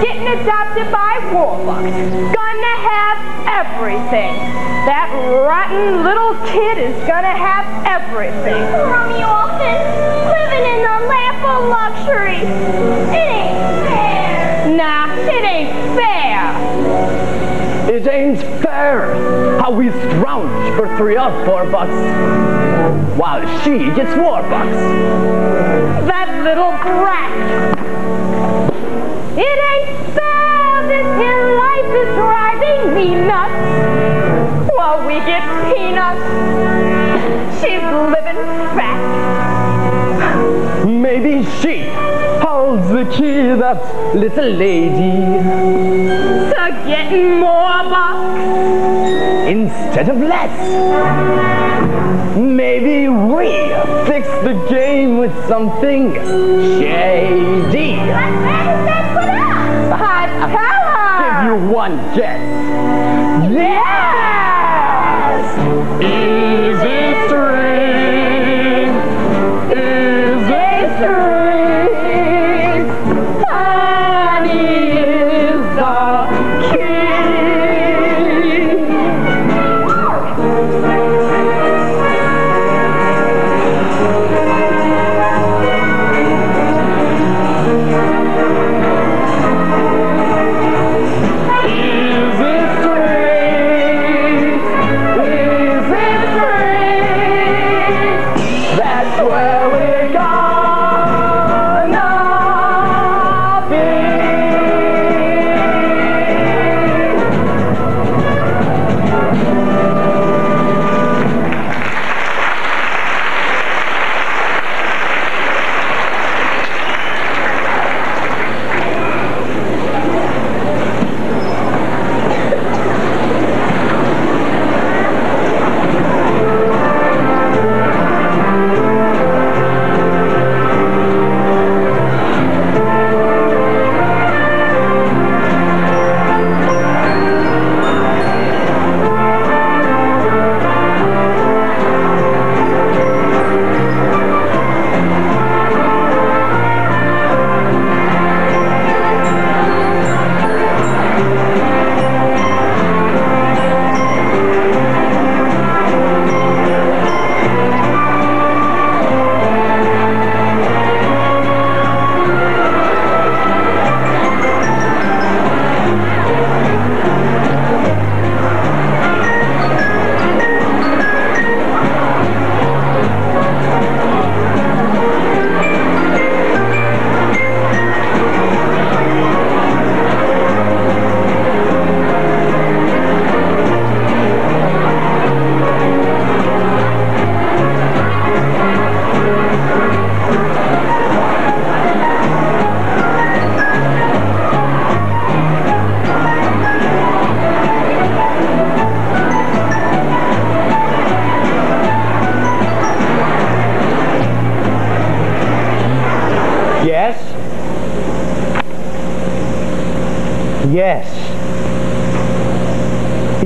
getting adopted by Warbucks, gonna have everything. That rotten little kid is gonna have everything. Rummy orphan, living in the lap of luxury. It ain't fair. Nah, it ain't fair. It ain't fair how we scrounge for $3 or $4 while she gets $4. That little brat. It ain't fair, this here life is driving me nuts. While we get peanuts, she's living fat. Maybe she holds the key, that little lady, To getting more bucks. instead of less. Maybe we fix the game with something shady. What man is that put up? Hot power. Give you one guess. Yes! Easy street, easy street. Honey is the key. Easy street.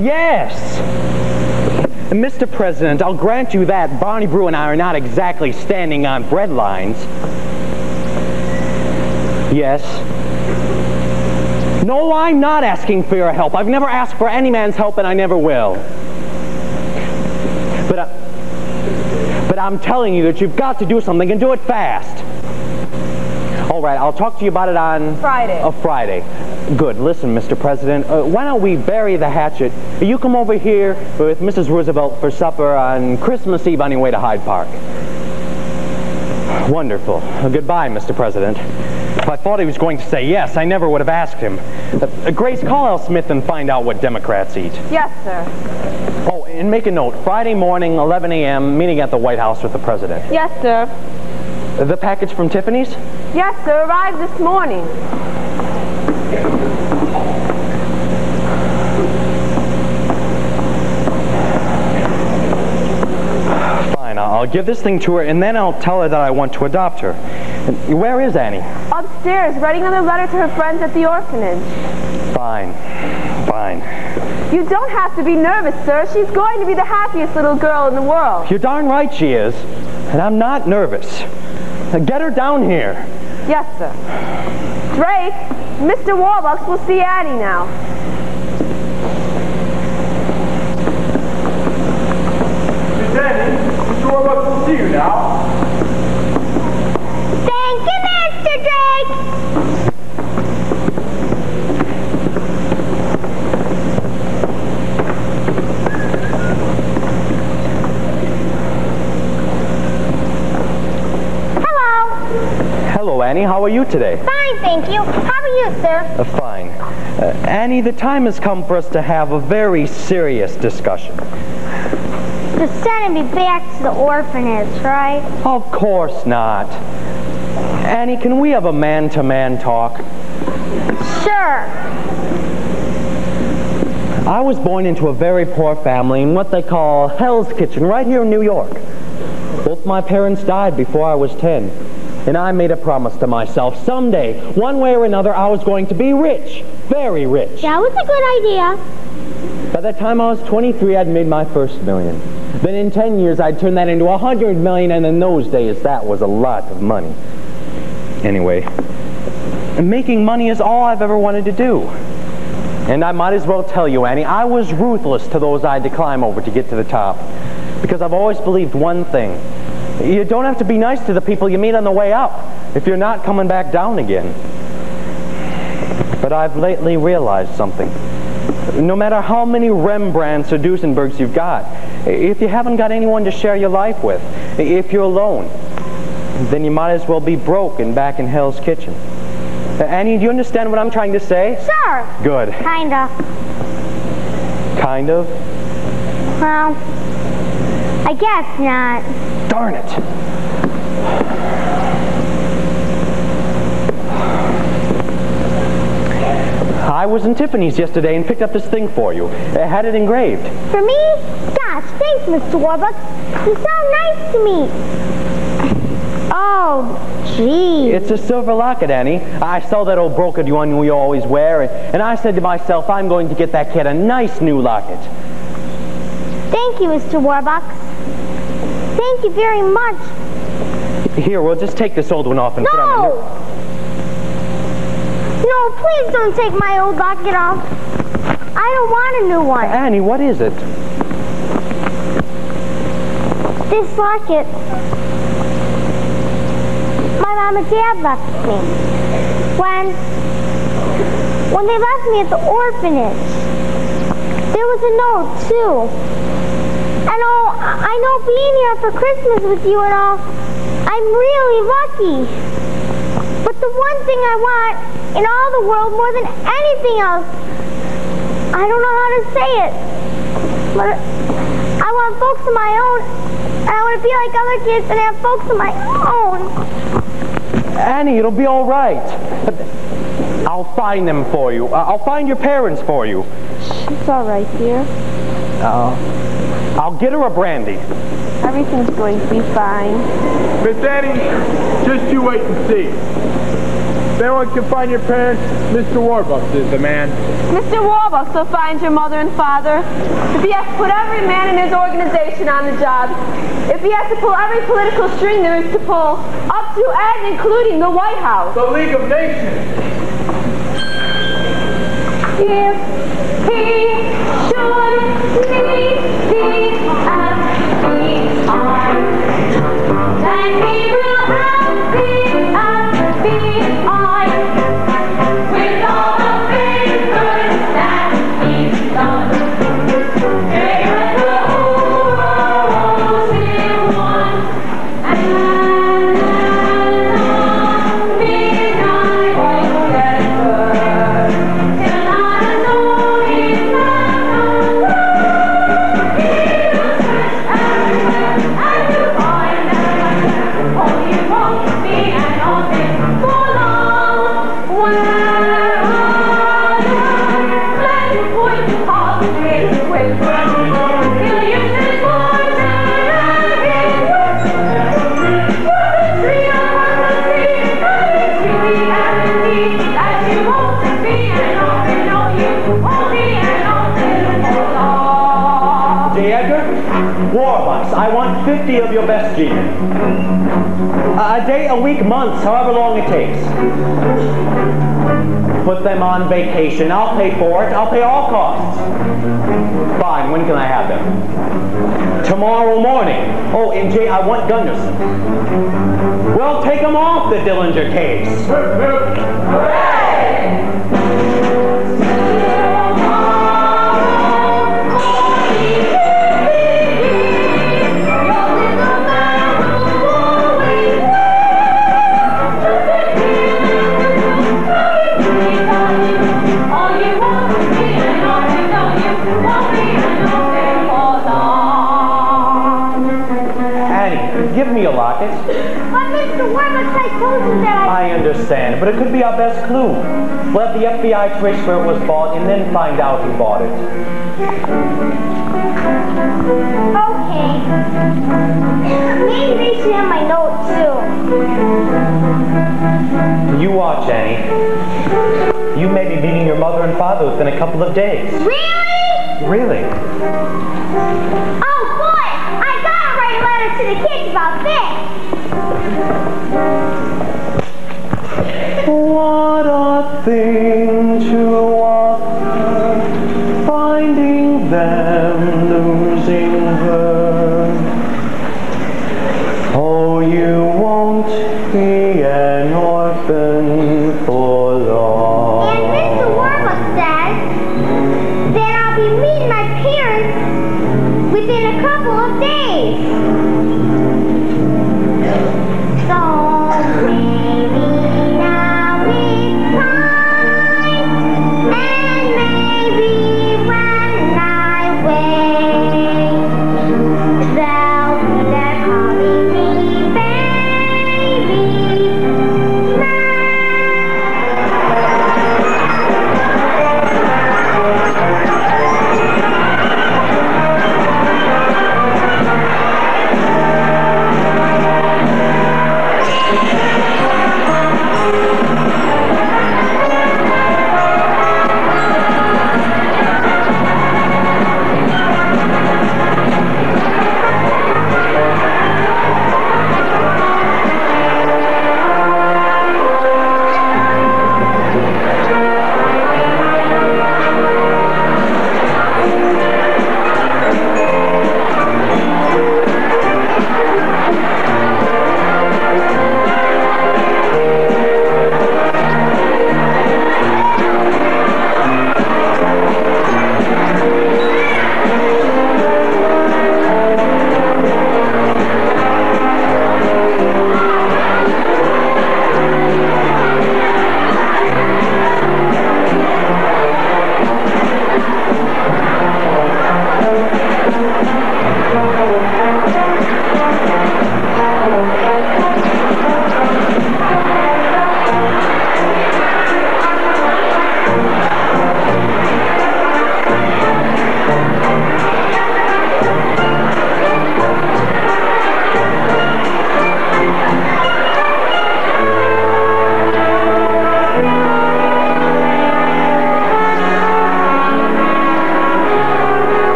Yes. Mr. President, I'll grant you that Barney Brew and I are not exactly standing on bread lines. Yes. No, I'm not asking for your help. I've never asked for any man's help, and I never will. But I'm telling you that you've got to do something, and do it fast. All right, I'll talk to you about it on... Friday. Friday. Good. Listen, Mr. President, why don't we bury the hatchet? You come over here with Mrs. Roosevelt for supper on Christmas Eve on your way to Hyde Park. Wonderful. Goodbye, Mr. President. If I thought he was going to say yes, I never would have asked him. Grace, call Al Smith and find out what Democrats eat. Yes, sir. Oh, and make a note. Friday morning, 11 a.m., meeting at the White House with the President. Yes, sir. The package from Tiffany's? Yes, sir. Arrived this morning. Fine, I'll give this thing to her, and then I'll tell her that I want to adopt her. Where is Annie? Upstairs, writing another letter to her friends at the orphanage. Fine. Fine. You don't have to be nervous, sir. She's going to be the happiest little girl in the world. You're darn right she is. And I'm not nervous. Get her down here. Yes, sir. Drake, Mr. Warbucks will see Annie now. Miss Annie, Mr. Warbucks will see you now. Thank you, Mr. Drake. Hello, Annie. How are you today? Fine, thank you. How are you, sir? Fine. Annie, the time has come for us to have a very serious discussion. You're sending me back to the orphanage, right? Of course not. Annie, can we have a man-to-man talk? Sure. I was born into a very poor family in what they call Hell's Kitchen right here in New York. Both my parents died before I was 10. And I made a promise to myself, someday, one way or another, I was going to be rich. Very rich. That was a good idea. By the time I was 23, I'd made my first million. Then in 10 years, I'd turned that into 100 million, and in those days, that was a lot of money. Anyway, making money is all I've ever wanted to do. And I might as well tell you, Annie, I was ruthless to those I had to climb over to get to the top. Because I've always believed one thing. You don't have to be nice to the people you meet on the way up if you're not coming back down again. But I've lately realized something. No matter how many Rembrandts or Duesenbergs you've got, if you haven't got anyone to share your life with, if you're alone, then you might as well be broke and back in Hell's Kitchen. Annie, do you understand what I'm trying to say? Sure. Good. Kinda. Kind of? Well, I guess not. Darn it. I was in Tiffany's yesterday and picked up this thing for you. I had it engraved. For me? Gosh, thanks, Mr. Warbucks. You sound nice to me. Oh, gee. It's a silver locket, Annie. I saw that old brokered one we always wear, and I said to myself, I'm going to get that kid a nice new locket. Thank you, Mr. Warbucks. Thank you very much. Here, we'll just take this old one off and put on the new... No, please don't take my old locket off. I don't want a new one. Annie, what is it? This locket, my mom and dad left me. When they left me at the orphanage, there was a note, too. And oh, I know being here for Christmas with you and all, I'm really lucky. But the one thing I want in all the world more than anything else, I don't know how to say it, but I want folks of my own, and I want to be like other kids and have folks of my own. Annie, it'll be all right. I'll find them for you. I'll find your parents for you. It's all right, dear. I'll get her a brandy. Everything's going to be fine. Miss Annie, just you wait and see. If anyone can find your parents, Mr. Warbucks is the man. Mr. Warbucks will find your mother and father. If he has to put every man in his organization on the job, if he has to pull every political string there is to pull, up to and including the White House. The League of Nations. If he should leave the FBI, then he will have the FBI with all the favors that he's done. They are the heroes in one, and on midnight will get burned. Till not a soul is left alone. He will search everywhere and to find them. Oh, he won't be an orphan for long. Where are the pleasant voices of the great whisper? He'll use his fortune and his wit. For the tree upon the sea, and it's really guaranteed that you won't be an orphan. No, you won't be an orphan for long. J. Edgar, Warbucks, I want 50 of your best jeans. A day, a week, months, however long it takes. Put them on vacation. I'll pay for it. I'll pay all costs. Fine, when can I have them? Tomorrow morning. Oh, and Jay, I want Gunderson. Well, take them off the Dillinger case. Annie, give me a locket. But Mr. Warbucks, I told you that I understand, but it could be our best clue. We'll have the FBI trace where it was bought and then find out who bought it. Okay. Maybe they should have my note too. You watch, Annie. You may be meeting your mother and father within a couple of days. Really? Really? Oh boy! I gotta write a letter to the kids about this. What a thing to offer, finding them, losing her. Oh, you won't be an orphan for long. And Mr. Warbucks says that I'll be meeting my parents within a couple of days. So maybe now it's time, and maybe when I wake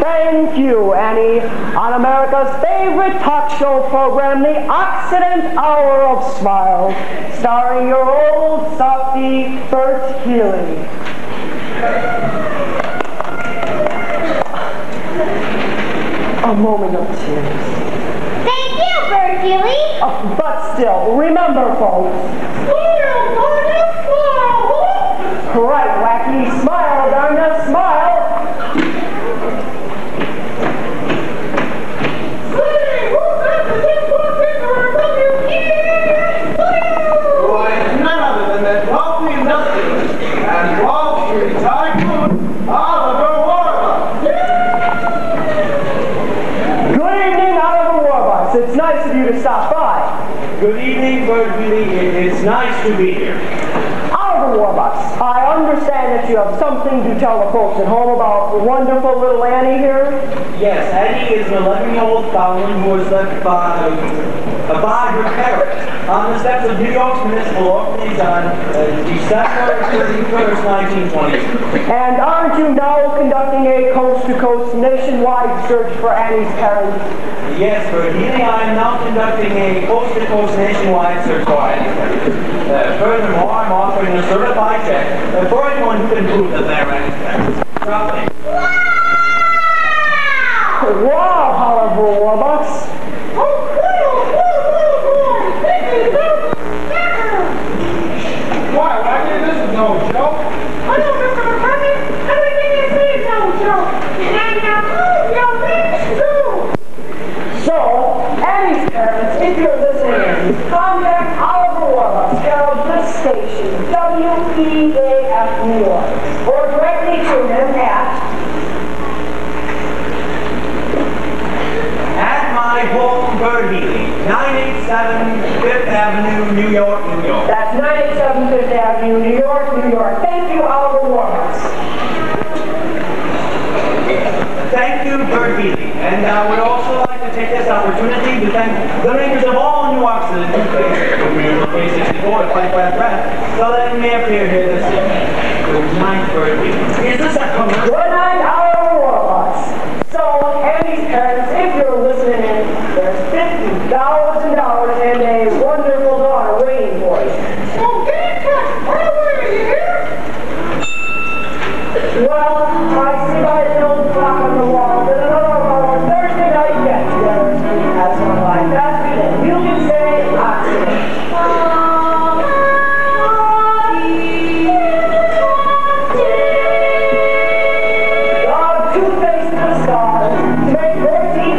Thank you, Annie, on America's favorite talk show program, The Occident Hour of Smiles, starring your old softy, Bert Healy. A moment of tears. Thank you, Bert Healy. But still, remember, folks. Right, wacky, smile, darn smile. Why, none other than that wealthy industrialist and Wall Street tycoon, Oliver Warbucks. Good evening, Oliver Warbucks. It's nice of you to stop by. Good evening, Bert Healy. It's nice to be here. Oliver Warbucks, I understand that you have something to tell the folks at home about wonderful little Annie here. Yes, Annie is an 11-year-old foundling who was left by her parents on the steps of New York's municipal orphanage on December 31st, 1920. And aren't you now conducting a coast-to-coast nationwide search for Annie's parents? Yes, Bert Healy, I am now conducting a coast-to-coast nationwide search for Annie's parents. Furthermore, I'm offering a certified check for anyone who can prove that they're Annie's parents. Properly. Wow, Oliver Warbucks. Why, Wacky, this is no joke. I know, Mr. McCarthy. Everything you say is no joke. And your things too. So, Annie's parents, if you're listening, contact Oliver Warbucks, care of this station, WEAF New York, or directly to him At my home, Bert Healy, 987 Fifth Avenue, New York, New York. That's 987 Fifth Avenue, New York, New York. Thank you, Oliver Warbucks. Thank you, Bert Healy. And I would also like to take this opportunity to thank the makers of all New Occident toothpaste, who we were paid 64 to fight that breath, so that it may appear here this evening. Good night, Bert Healy. Is this a commercial? Good night, Oliver Warbucks. So, Annie's parents, if you're listening in, there's $50,000 and a wonderful daughter waiting for you. Oh, get in touch. Right away, you hear? Well, I see by the old clock on the wall that another of our Thursday night get-togethers has one like that, and you can say Occident. God, two-faced to the stars, to make 14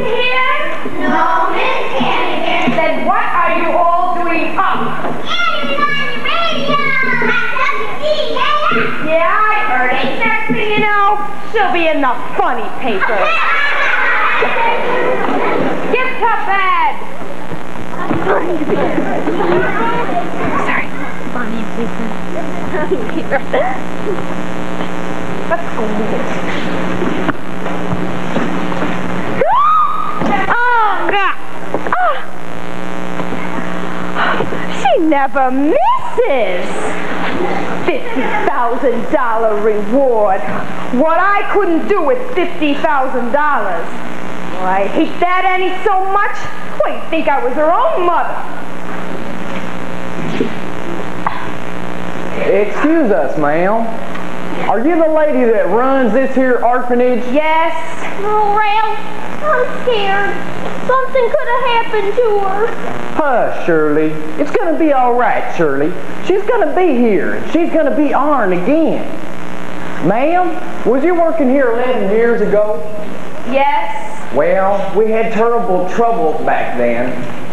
Annie here? No, Miss Hannigan. Then what are you all doing up? Annie's on the radio. Yeah, I heard it. Next thing you know, she'll be in the funny paper. Get to bed. Sorry. Funny paper. Let's go move it. Oh, God. Oh. She never misses. $50,000 reward. What I couldn't do with $50,000. Well, I hate that Annie so much. Well, you'd think I was her own mother. Excuse us, ma'am. Are you the lady that runs this here orphanage? Yes. Oh, Ralph, I'm scared. Something could have happened to her. Hush, Shirley. It's gonna be all right, Shirley. She's gonna be here, and she's gonna be ourn again. Ma'am, was you working here 11 years ago? Yes. Well, we had terrible troubles back then.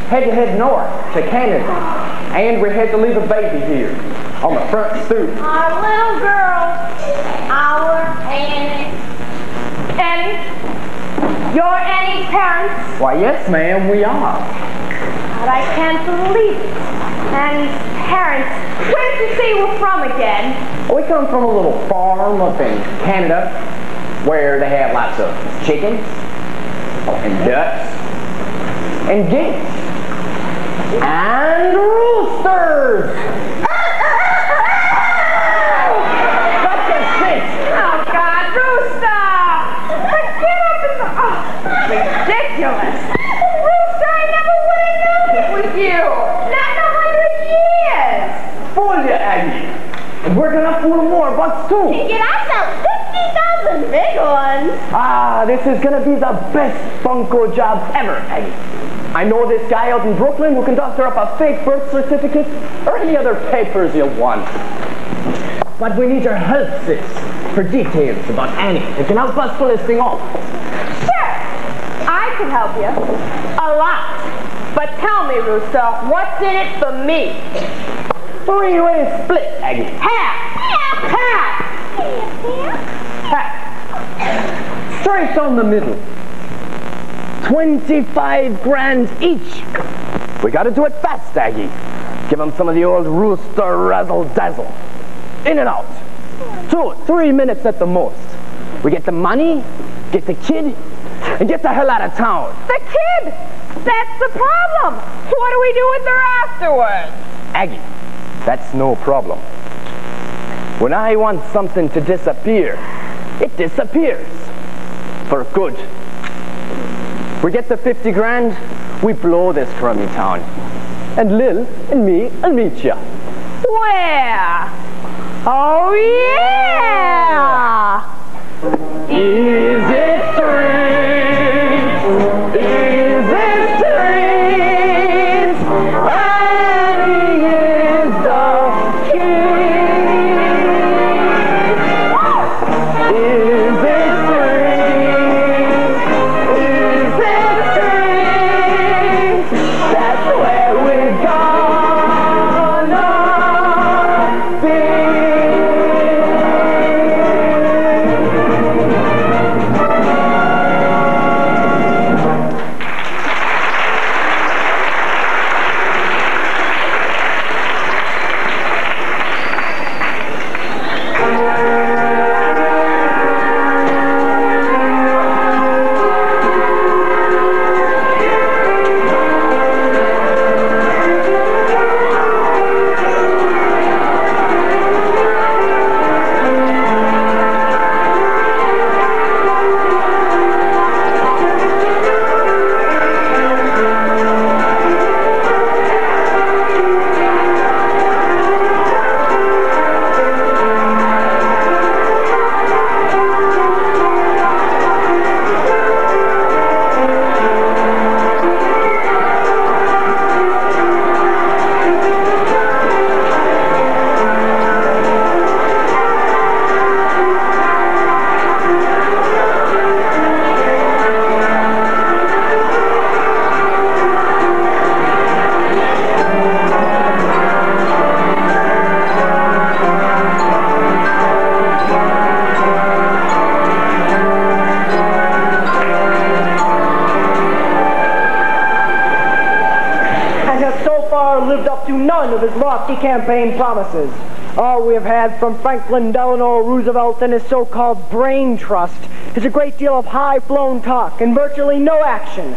Had to head north to Canada, and we had to leave a baby here on the front stoop. Our little girl. Our Annie. Annie? You're Annie's parents? Why, yes, ma'am, we are. But I can't believe it. Annie's parents. Where did you say you were from again? We come from a little farm up in Canada where they have lots of chickens and ducks and geese and roosters. Such a sense. Oh, God, Rooster! Get up in the... Oh, ridiculous. Rooster, I never would have known it was you. Not in 100 years. Fool you, Aggie. And we're gonna fool more bucks too. Get ourselves 50,000 big ones. Ah, this is gonna be the best bunko job ever, Aggie. I know this guy out in Brooklyn who can doctor up a fake birth certificate or any other papers you want. But we need your help, sis, for details about Annie. It can help us pull this thing off. Sure. I can help you. A lot. But tell me, Rooster, what's in it for me? Three-way split, Aggie. Half. Half. Half. Straight down the middle. 25 grand each. We gotta do it fast, Aggie. Give them some of the old rooster razzle-dazzle. In and out. 2, 3 minutes at the most. We get the money, get the kid, and get the hell out of town. The kid! That's the problem! What do we do with her afterwards? Aggie, that's no problem. When I want something to disappear, it disappears. For good. We get the 50 grand, we blow this crummy town. And Lil and me will meet ya. Where? Oh, yeah! Is it strange? Is it strange? Annie is the king. Is it strange? Is it strange? That's where we're gonna be. do none of his lofty campaign promises. All we have had from Franklin Delano Roosevelt and his so-called brain trust is a great deal of high-flown talk and virtually no action.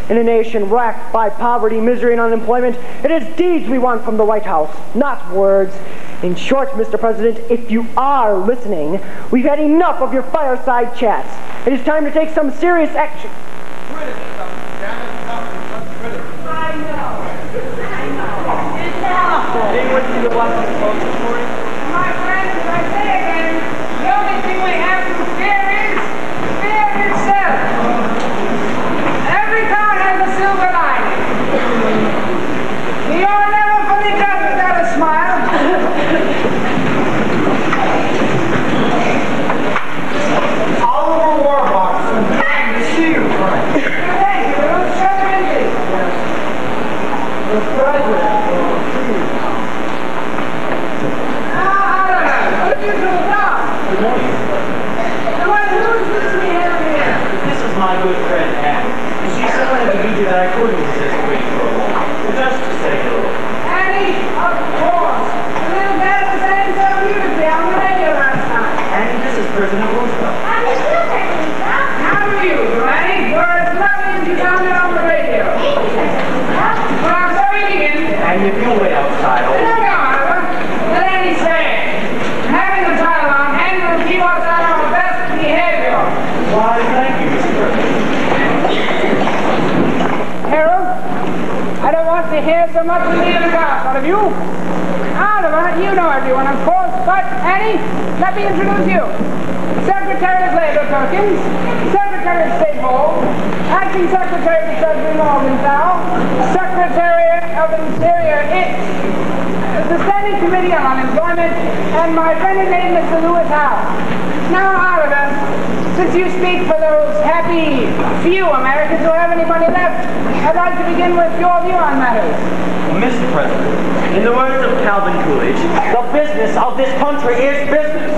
In a nation racked by poverty, misery, and unemployment, it is deeds we want from the White House, not words. In short, Mr. President, if you are listening, we've had enough of your fireside chats. It is time to take some serious action. Anyone see the Washington Post this morning? My friends, as I say again, the only thing we have to fear is fear itself. Every cloud has a silver lining. You're never fully done without a smile. Oliver Warhawk, glad to see you, friend. Thank you. It was so busy. Mr. President. This is my good friend, Annie. She's so glad to meet you that I couldn't resist waiting for a moment. Just to say hello. Annie, of course. The little girl was saying so beautifully on the radio last night. Annie, this is President Roosevelt. How do you do, Annie? You're as lovely as you sounded on the radio. Well, I'm sorry to begin. Annie, if you'll wait outside, No, Oliver. Let Annie say it. Having the child on hand will keep us on our best behavior. Why, thank you, Mr. President. Harold, I don't want to hear so much of the gossip out of you. Oliver, you know everyone, of course, but Annie, let me introduce you. Secretary of Labor Perkins, Secretary of State Hall, Acting Secretary of the Treasury Morgenthau, Secretary of Interior the Standing Committee on Unemployment, and my friend and name, Mr. Lewis Howe. Now, Oliver, since you speak for those happy few Americans who have any money left, I'd like to begin with your view on matters. Mr. President, in the words of Calvin Coolidge, the business of this country is business.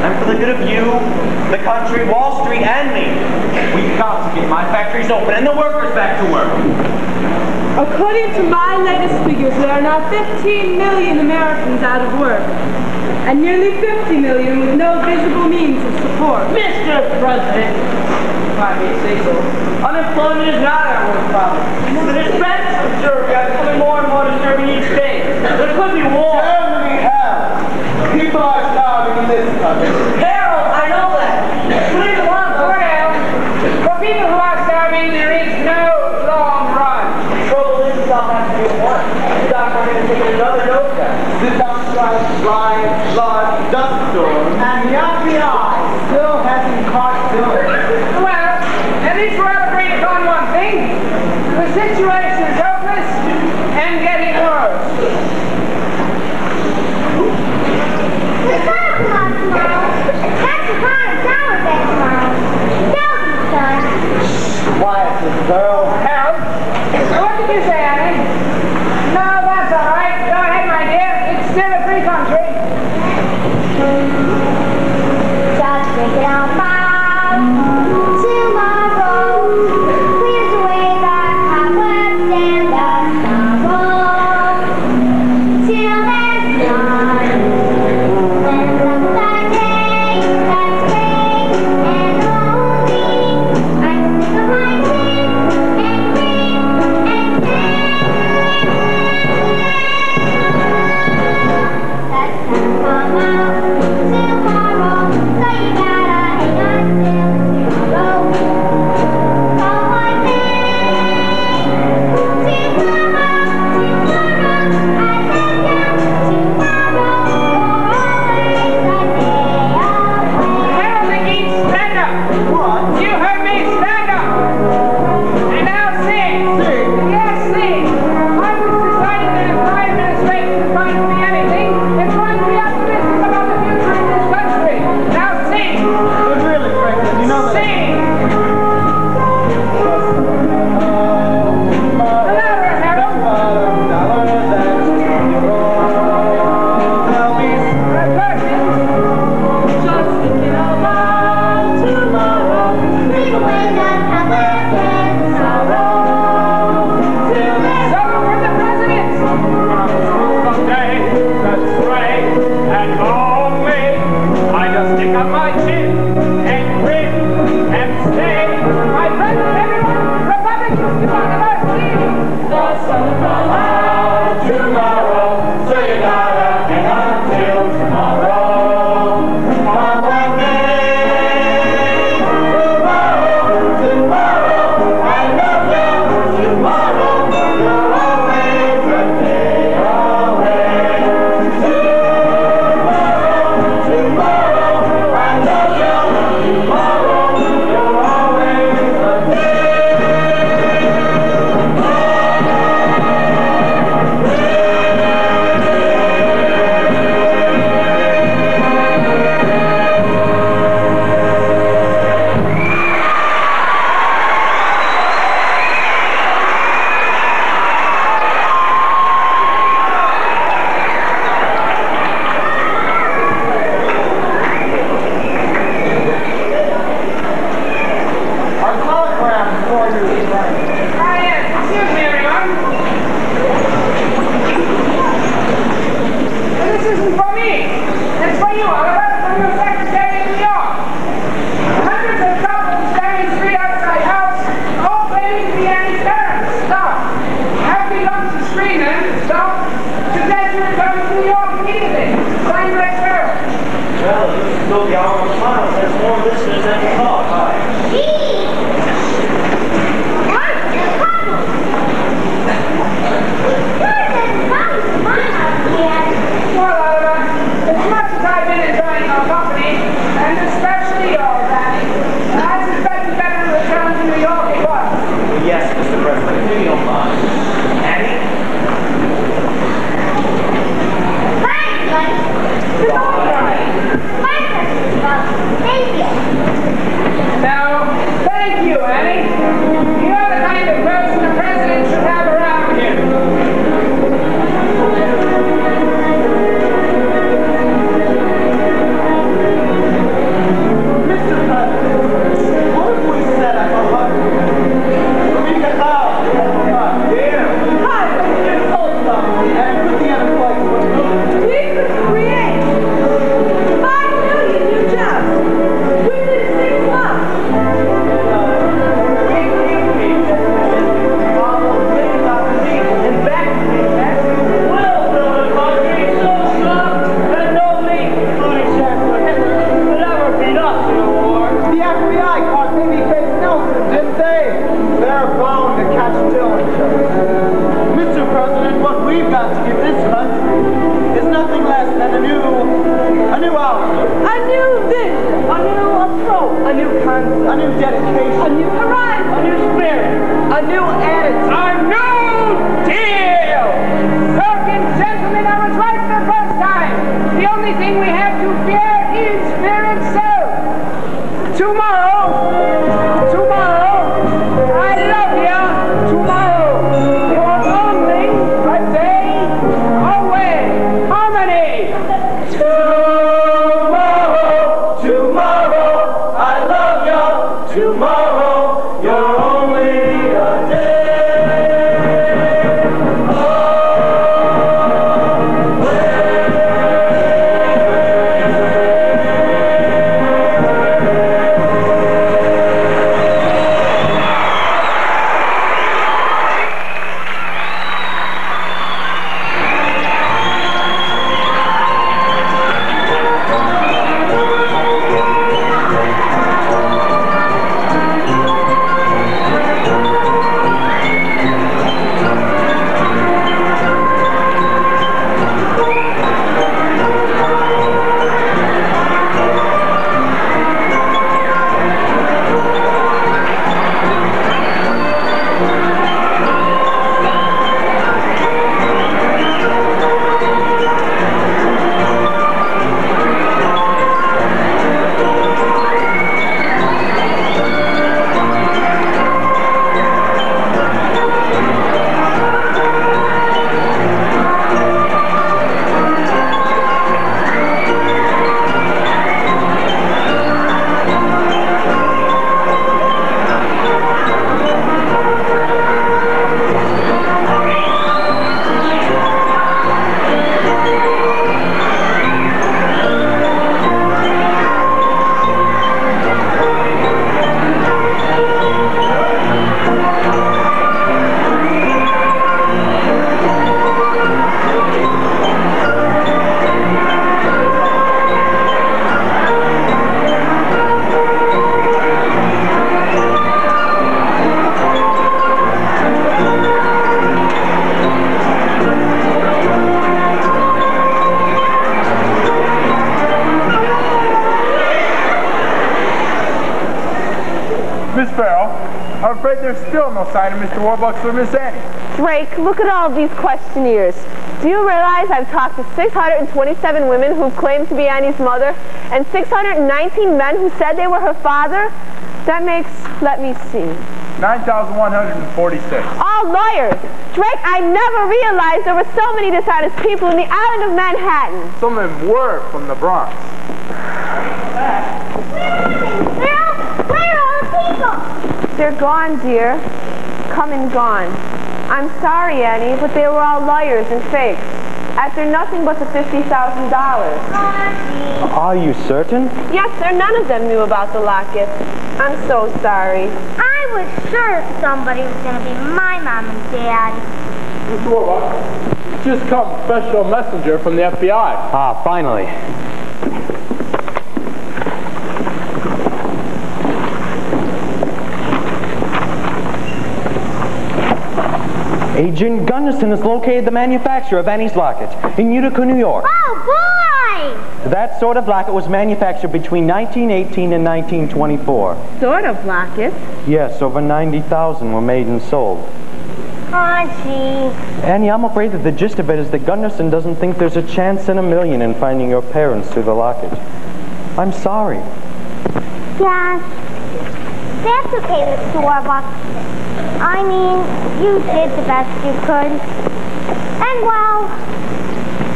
And for the good of you, the country, Wall Street, and me, we've got to get my factories open and the workers back to work. According to my latest figures, there are now 15 million Americans out of work, and nearly 50 million with no visible means of support. Mr. President, if I may say so, unemployment is not our worst problem. The expense of Germany are becoming more and more disturbing each day. There could be war. Germany has. People are starving in this country. Harold, I know that. Please, one For people who are starving, there is no long run. trouble is it's not have to be one. The doctor going to take another note down. The doctor flying blood dust storm, and the FBI still hasn't caught Dylan. Well, at least we're all agreed upon one thing. The situation is hopeless and getting worse. The sun will come out tomorrow. That's the kind of sour day tomorrow. Tell me, son. Quiet, little girl. Harold, what did you say, Annie? No, that's all right. Go ahead, my dear. It's still a free country. Just drink it out loud. Tomorrow clears away the cobwebs and the sorrow. Till there's none. Then the day that's gray and lonely. I think of my kids and A new attitude. A new deal! Perkins, gentlemen, I was right the first time. The only thing we have to fear is fear itself. Tomorrow, I love you. Tomorrow, you're only a day away. Harmony! Tomorrow, I love you. Tomorrow, you're only a day. Miss Farrell, I'm afraid there's still no sign of Mr. Warbucks or Miss Annie. Drake, look at all of these questionnaires. Do you realize I've talked to 627 women who claim to be Annie's mother and 619 men who said they were her father? That makes, let me see, 9,146. all lawyers. Drake, I never realized there were so many dishonest people in the island of Manhattan. Some of them were from the Bronx. Where are all the people? They're gone, dear. Come and gone. I'm sorry, Annie, but they were all liars and fakes. After nothing but the $50,000. Are you certain? Yes, sir. None of them knew about the locket. I'm so sorry. I was sure somebody was going to be my mom and dad. Mr. Warbucks, just come special messenger from the FBI. Ah, finally. Agent Gunderson has located the manufacturer of Annie's locket in Utica, New York. Oh, boy! That sort of locket was manufactured between 1918 and 1924. Sort of locket. Yes, over 90,000 were made and sold. Oh, gee. Annie, I'm afraid that the gist of it is that Gunderson doesn't think there's a chance in a million in finding your parents through the locket. I'm sorry. Yeah, that's okay, Mr. Warbucks. I mean, you did the best you could. And, well,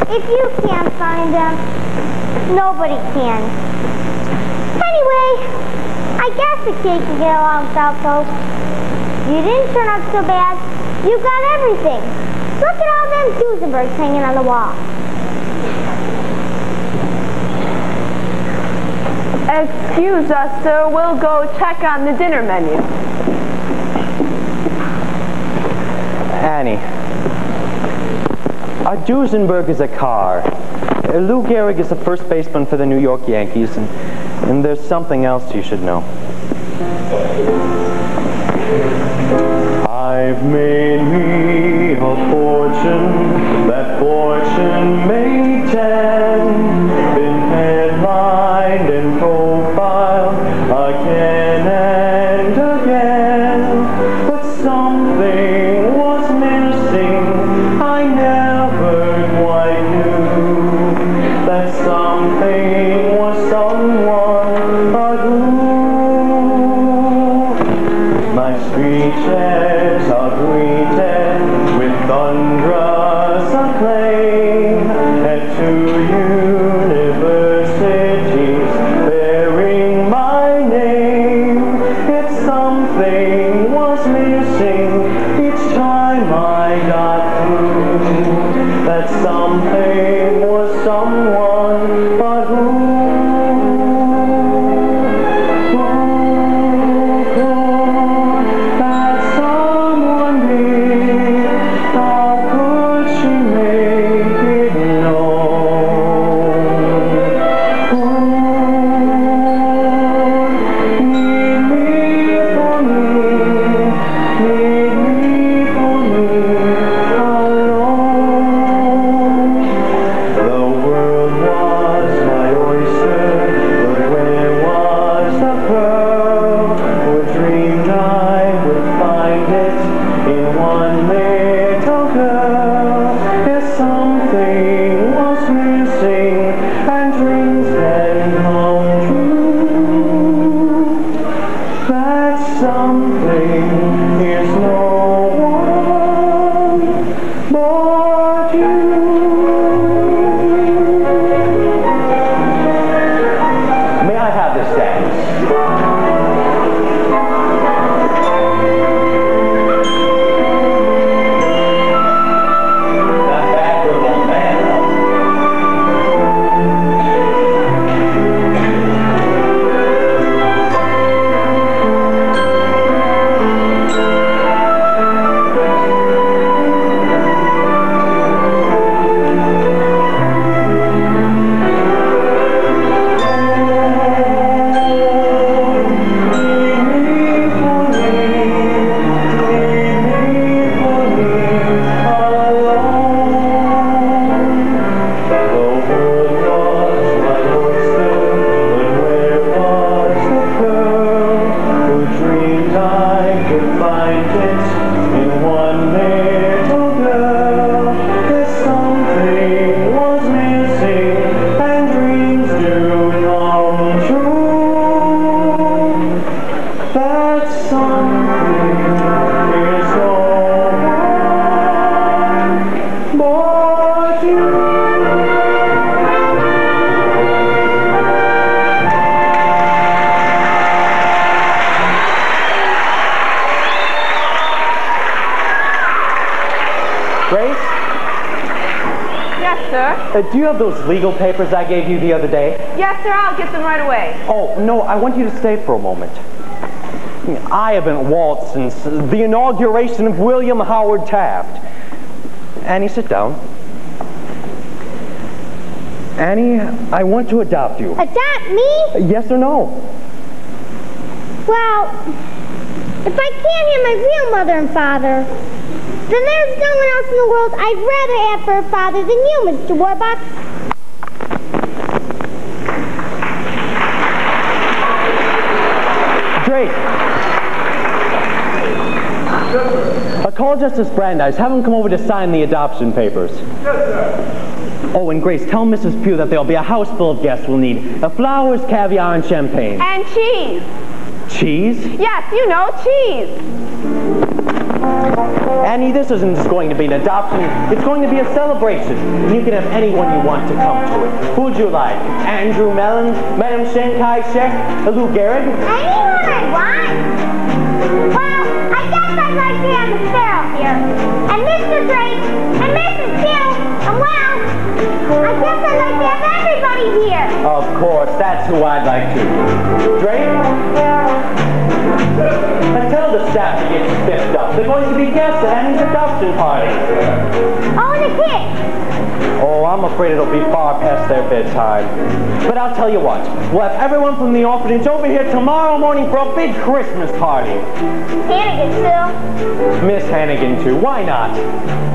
if you can't find them, nobody can. Anyway, I guess the kid can get along without folks. You didn't turn out so bad. You got everything. Look at all them Duesenbergs hanging on the wall. Excuse us, sir. We'll go check on the dinner menu. Annie, a Duesenberg is a car. Lou Gehrig is the first baseman for the New York Yankees, and there's something else you should know. I've made me a fortune, that fortune made 10, been headlined and profiled again and again, but some poets are greeted with thunderous acclaim, and to universities bearing my name. Yet something was missing each time I got through. That something was someone, but who? Do you have those legal papers I gave you the other day? Yes, sir, I'll get them right away. Oh, no, I want you to stay for a moment. I haven't waltzed since the inauguration of William Howard Taft. Annie, sit down. Annie, I want to adopt you. Adopt me? Yes or no? Well, if I can't have my real mother and father, then there's no one else in the world I'd rather have for a father than you, Mr. Warbucks. Drake. Call Justice Brandeis. Have him come over to sign the adoption papers. Yes, sir. Oh, and Grace, tell Mrs. Pugh that there'll be a house full of guests we'll need. Flowers, caviar, and champagne. And cheese. Cheese? Yes, you know, cheese. Annie, this isn't just going to be an adoption. It's going to be a celebration. You can have anyone you want to come to it. Who would you like? Andrew Mellon, Madam Shankai Shek, Lou Gehrig? Anyone I want. Well, I guess I'd like to have the Sparrow here. And Mr. Drake, and Mrs. Pugh, and well, I guess I'd like to have everybody here. Of course, that's who I'd like to. Drake? And tell the staff to get spiffed up. They're going to be guests at Annie's adoption party. Oh, and the kids. Oh, I'm afraid it'll be far past their bedtime. But I'll tell you what. We'll have everyone from the orphanage over here tomorrow morning for a big Christmas party. Hannigan, too. Miss Hannigan, too. Why not?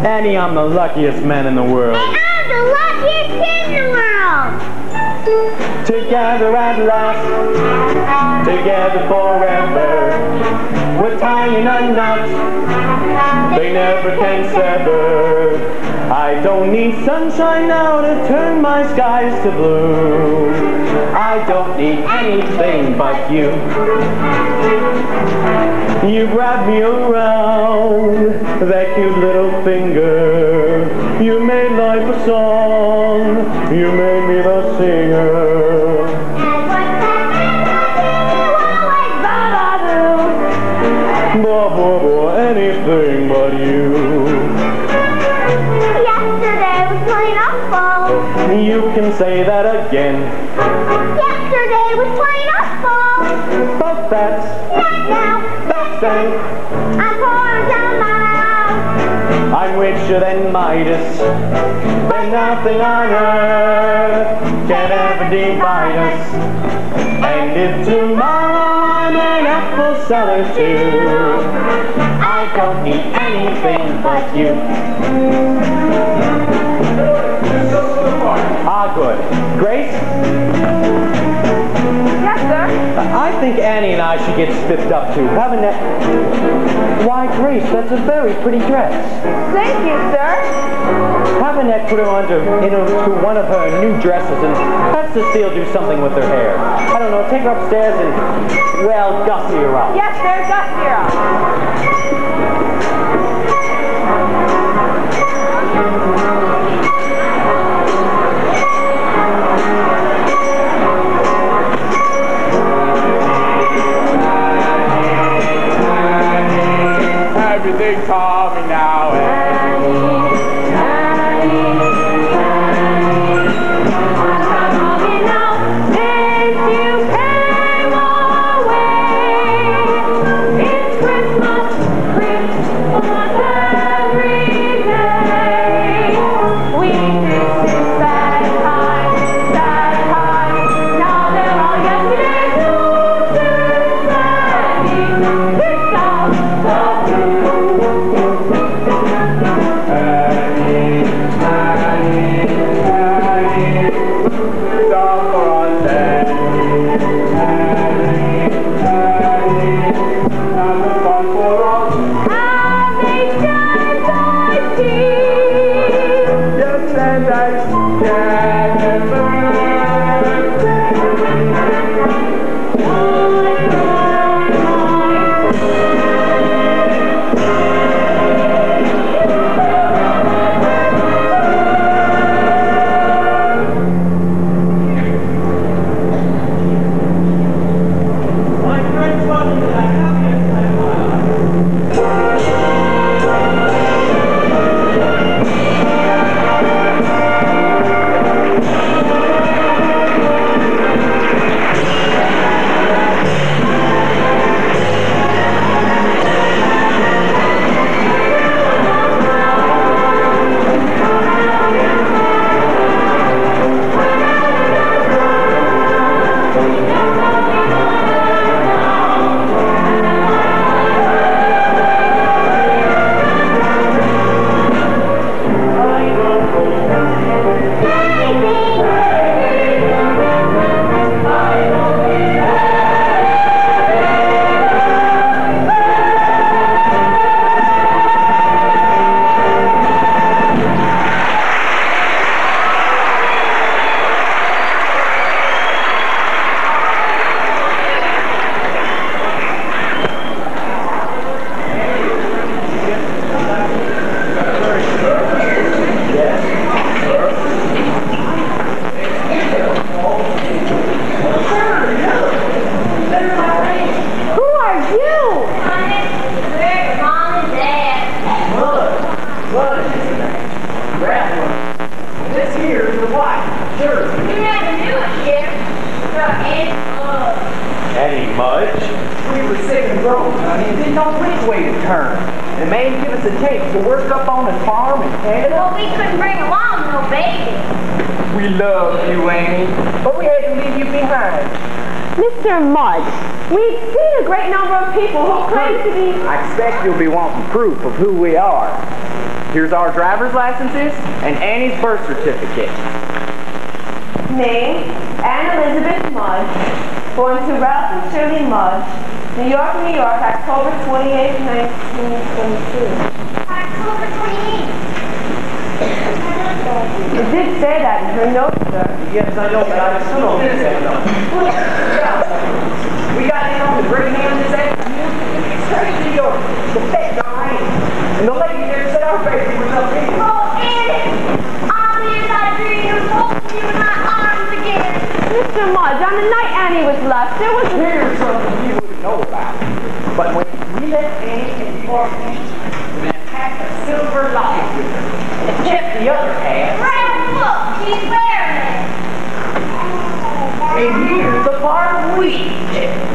Annie, I'm the luckiest man in the world. And I'm the luckiest kid in the world. Together at last, together forever. We're tying a knot they never can sever. I don't need sunshine now to turn my skies to blue. I don't need anything but you. You wrapped me around that cute little finger. You made life a song. You made me the singer. And what's that always Anything but you. Yesterday was plain awful. You can say that again. Yesterday was plain awful. But that's Not now. that's then. I'm pouring down my mouth. I'm richer than Midas, but nothing on earth can ever divide us. And if tomorrow I'm an apple seller too, I don't need anything but you. Ah, good. Grace? Yes, sir. I think Annie and I should get spiffed up too. Haven't that? Why, Grace, that's a very pretty dress. Thank you, sir. Have Annette put her onto one of her new dresses and have Cecile do something with her hair. I don't know, take her upstairs and, well, gussy her up. Yes, sir. Got here. Everything call me now. Any much? We were sick and broke, honey, and didn't know which way to turn. The man gave us a tape to work up on his farm in Canada. Well, we couldn't bring along no baby. We love you, Annie, but we had to leave you behind. Mr. Mudd, we've seen a great number of people who claim to be... I expect you'll be wanting proof of who we are. Here's our driver's licenses and Annie's birth certificate. Name, Anne Elizabeth Mudd, born to Ralph and Shirley Mudd, New York, New York, October 28, 1922. October 28th. It did say that in her notes, sir. Yes, I know, but I still don't think that. We got in on the great man this afternoon. see the bed guy, and the lady there said our baby was up here. Oh, Annie! Obvious I dreamed of holding you in my arms again. Mr. Mudge, on the night Annie was left, there was a... Here's something you wouldn't know about. But when we left Annie in the orphanage, we packed a silver locket with her, and kept the other half. Ralph, look, she's wearing it. And here's the part we kept.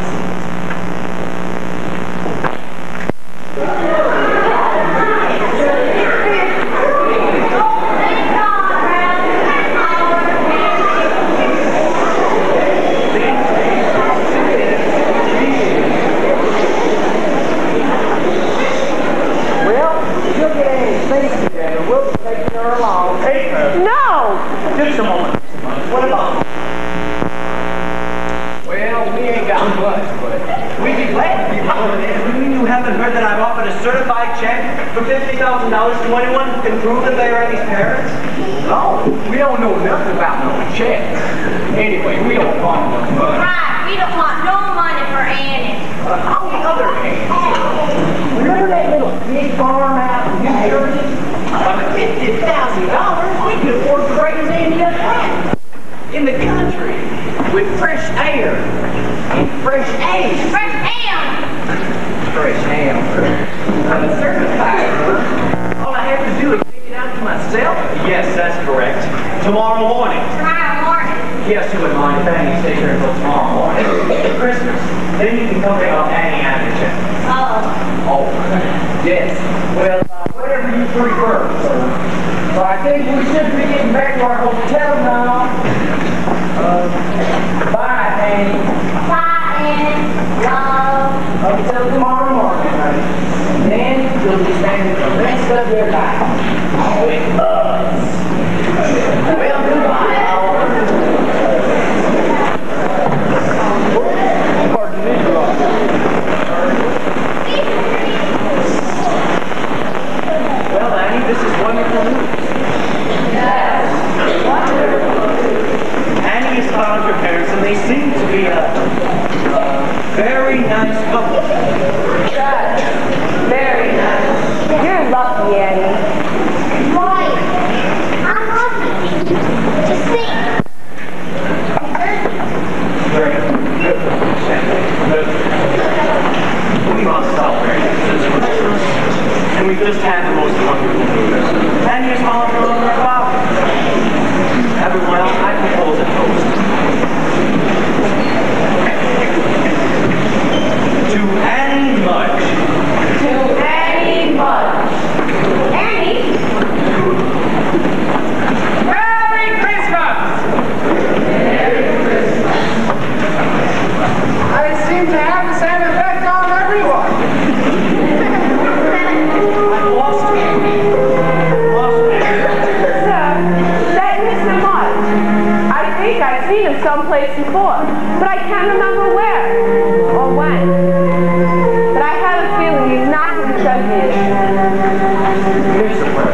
Just a moment. What about? Well, we ain't got much, but we'd be glad to be part of it. You haven't heard that I've offered a certified check for $50,000 to anyone who can prove that they are Annie's parents? No, we don't know nothing about no checks. Anyway, we don't want no money. Right, we don't want no money for Annie. On the other hand, remember that little big farm out in New Jersey? For $50,000, we could afford to raise Annie up in the country with fresh air and fresh eggs. Fresh ham. Fresh ham. I'm certified, huh? All I have to do is take it out to myself? Yes, that's correct. Tomorrow morning. Tomorrow morning. Yes, you wouldn't mind if Annie stays here until tomorrow morning. Christmas. Then you can come pick up Annie out of your Oh, yes. Well, whatever you prefer. So I think we should be getting back to our hotel now. Bye, Annie. Bye, Annie. Love. Until tomorrow morning, honey. And then you'll be spending the rest of your life with us. Well, goodbye. Pardon me, Well, Annie, this is wonderful news. Yes. Annie has found her parents, and they seem to be a very nice couple. Good. Very nice. You're lucky, Annie. Right. I'm lucky. Just think. Very good. We must stop there. And we just had the most wonderful news. And you're smiling for a little bit about it. Everyone else, I propose a toast. To Annie Mudge. To Annie Mudge. Annie? Merry Christmas! Merry Christmas. I seem to have the same effect on everyone. I lost it. Sir, that Mr. Mudge. I think I've seen him someplace before, but I can't remember where or when. But I have a feeling he's not who he says he is. Here's the word.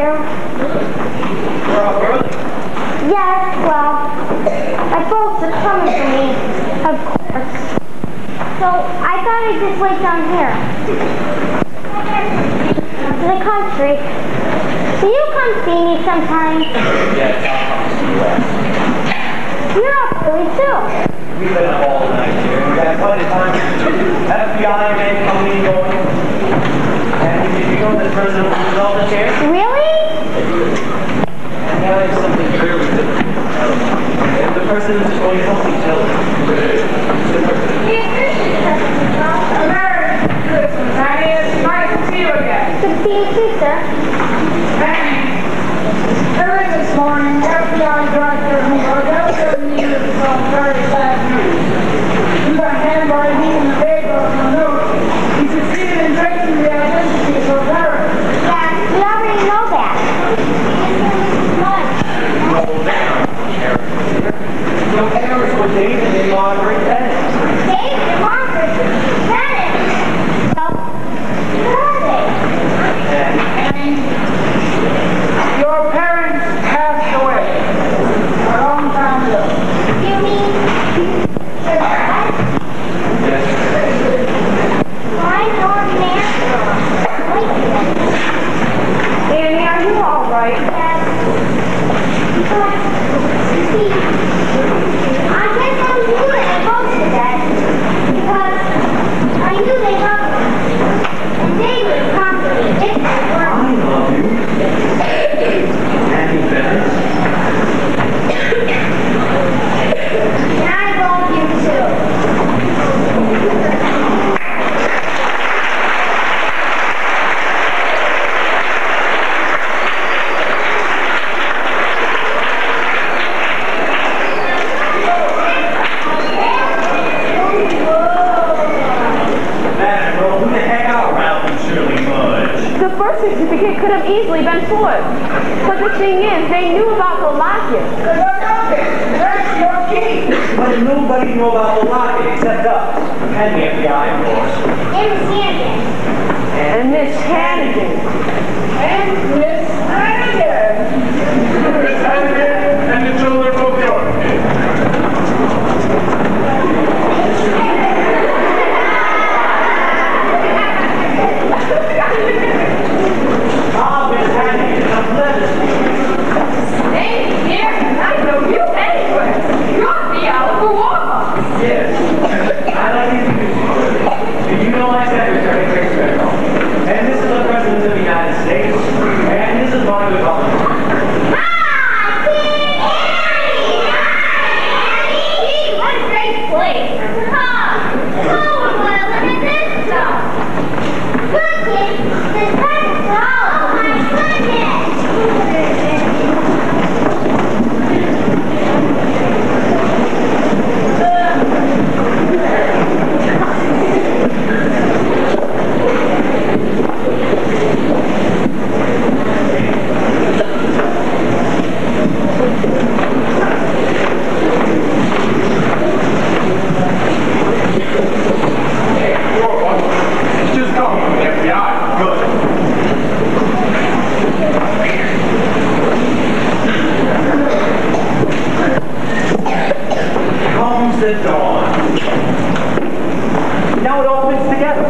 you? We're up early. Yes, well, my folks are coming for me, of course. So I thought I'd just wait down here. To the country. Do you come see me sometimes? Yes, I'll come see you after. You're up early too. We've been up all night here. We've had plenty of time. FBI men coming and going. And did you know that President Roosevelt is here? Really? And now I have something very good. The President is going to help me tell you. Merry Christmas, honey. It's nice to see you again. Good to see you too, sir. Early this morning, FBI Director Hooverville needed some very sad news. We got handwriting in the paper on the note. He succeeded in tracing the identity of her parents. Yeah, we already know that. Your parents were David and Margaret Bennett. David and Margaret Bennett. Well, who are they? Your parents passed away a long time ago. You mean your dad? Why North America? Annie, are you all right? Yes. But, see, I guess I knew they were both dead because I knew they loved me. And they would conquer me if they were. I love you. Annie Bennett. And I love you too. Bennett, bro, who the heck are Ralph and Shirley Mudge? The birth certificate could have easily been forged. But the thing is, they knew about the locket. That's your key. But nobody knew about the locket except us. And the FBI, of course. It was Hannigan. And Miss Hannigan. And Miss Hannigan. Miss Hannigan and the children of the orphan. Ah, Miss Hannigan, a pleasure. Hey, here, I know you anywhere. You're the Oliver Warmer. Yes. I like these music. Did you know my secretary, Chris Farrell? And this is the President of the United States. And this is one of the governors. What a great place. Oh, well, look at this stuff. Look, kids, this present's all. Oh, my goodness. Just come from the FBI. Good. Comes the dawn. Now it all fits together.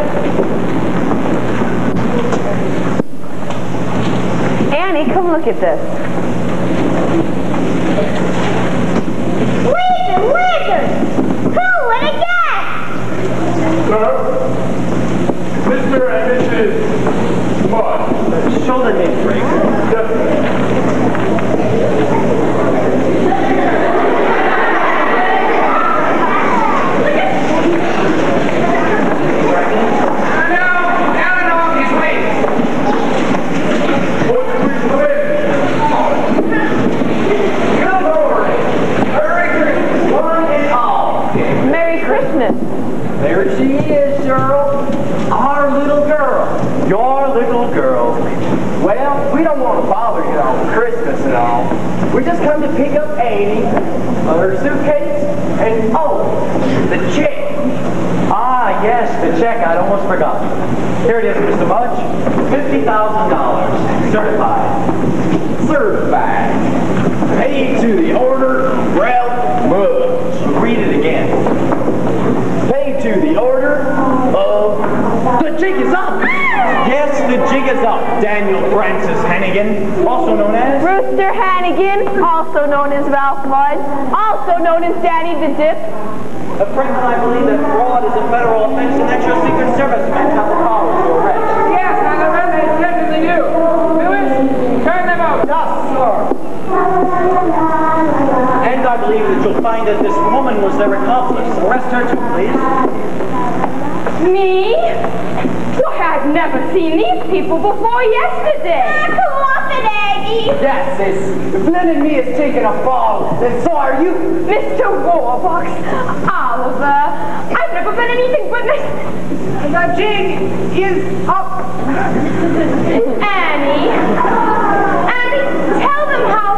Annie, come look at this. Wizard! Who would have guessed? Sir, Mr. and Mrs. Mudge. Show the name break. Merry Christmas. There she is, Cheryl. Our little girl. Your little girl. Well, we don't want to bother you on Christmas and all. We just come to pick up Annie, her suitcase, and oh, the check. Ah, yes, the check. I'd almost forgotten. Here it is, Mr. Mudge. $50,000. Certified. the order of... The jig is up! Yes, the jig is up. Daniel Francis Hannigan, also known as... Rooster Hannigan, also known as Ralph Mudd, also known as Danny the Dip. Franklin, I believe that fraud is a federal offense and that your Secret Service men have the power to arrest. Yes, and the men they definitely do. Lewis, turn them out. Yes, sir. And I believe that you'll find that this woman was their accomplice. Arrest her too, please. Me? Why, I've never seen these people before yesterday. Come off it, Aggie. Yes, sis. Glenn and me has taken a fall, and so are you. Mr. Warbucks, Oliver, I've never been anything but nice. The jig is up. Annie, tell them how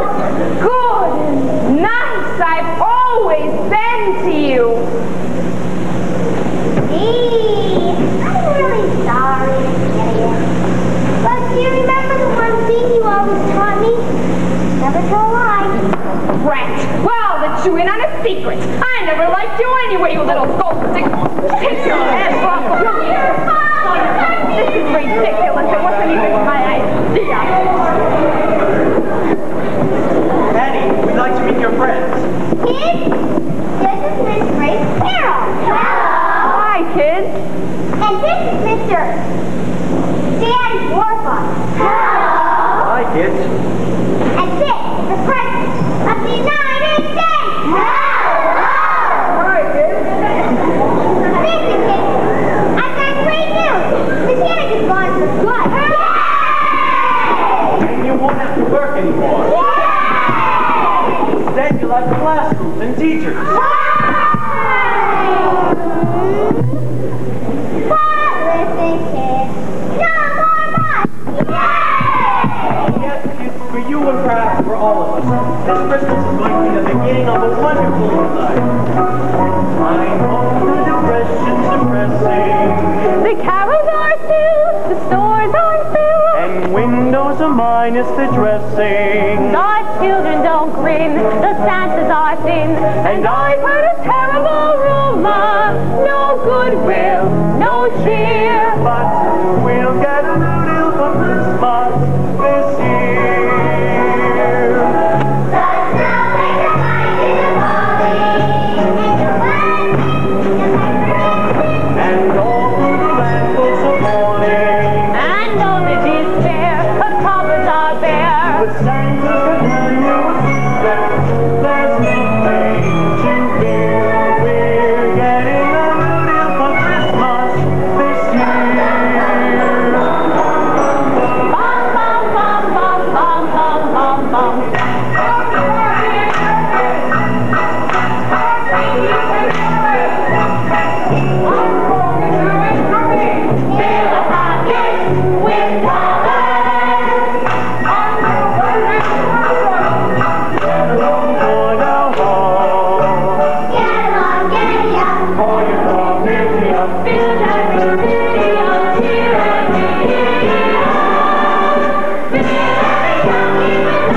good and nice I've always been to you. I'm really sorry, idiot. But do you remember the one thing you always taught me? Never tell a lie. Brat, well, that you in on a secret. I never liked you anyway, you little gold stick. Take your hands off of me. This is ridiculous. It wasn't even my idea. Annie, we'd like to meet your friends. Kids, this is Miss Grace Carroll. Hello. Hi, kids. And this is Mr. Dan Warbuck. Hello. Hi, kids. And this is the President of the United States. Hello. Hi, kids. Listen, kids, I've got great news. Miss Hannigan's gone for good. And you won't have to work anymore. Instead, you'll have classrooms and teachers. But listen, kids, no more bus. Yes, kids, for you and perhaps for all of us, this Christmas is going to be the beginning of a wonderful new life. I know the depression's depressing. The carols are filled, the stores are filled. And windows are minus the dressing. The children don't grin, the Santas are thin. And I've heard a terrible rumor, no goodwill, no cheer. But we'll get a noodle for Christmas this year. And all through the rambles of morning, And all the despair of cupboards are bare. but Santa can tell you a secret. There's nothing to fear. We're getting a noodle for Christmas this year. Bum, bum, bum, bum, bum, bum, bum, bum. Fill the pockets with dollars. Get along for the hall. Get along, get young. Pour your coffee up. Fill that video, here and here. Fill every pocket with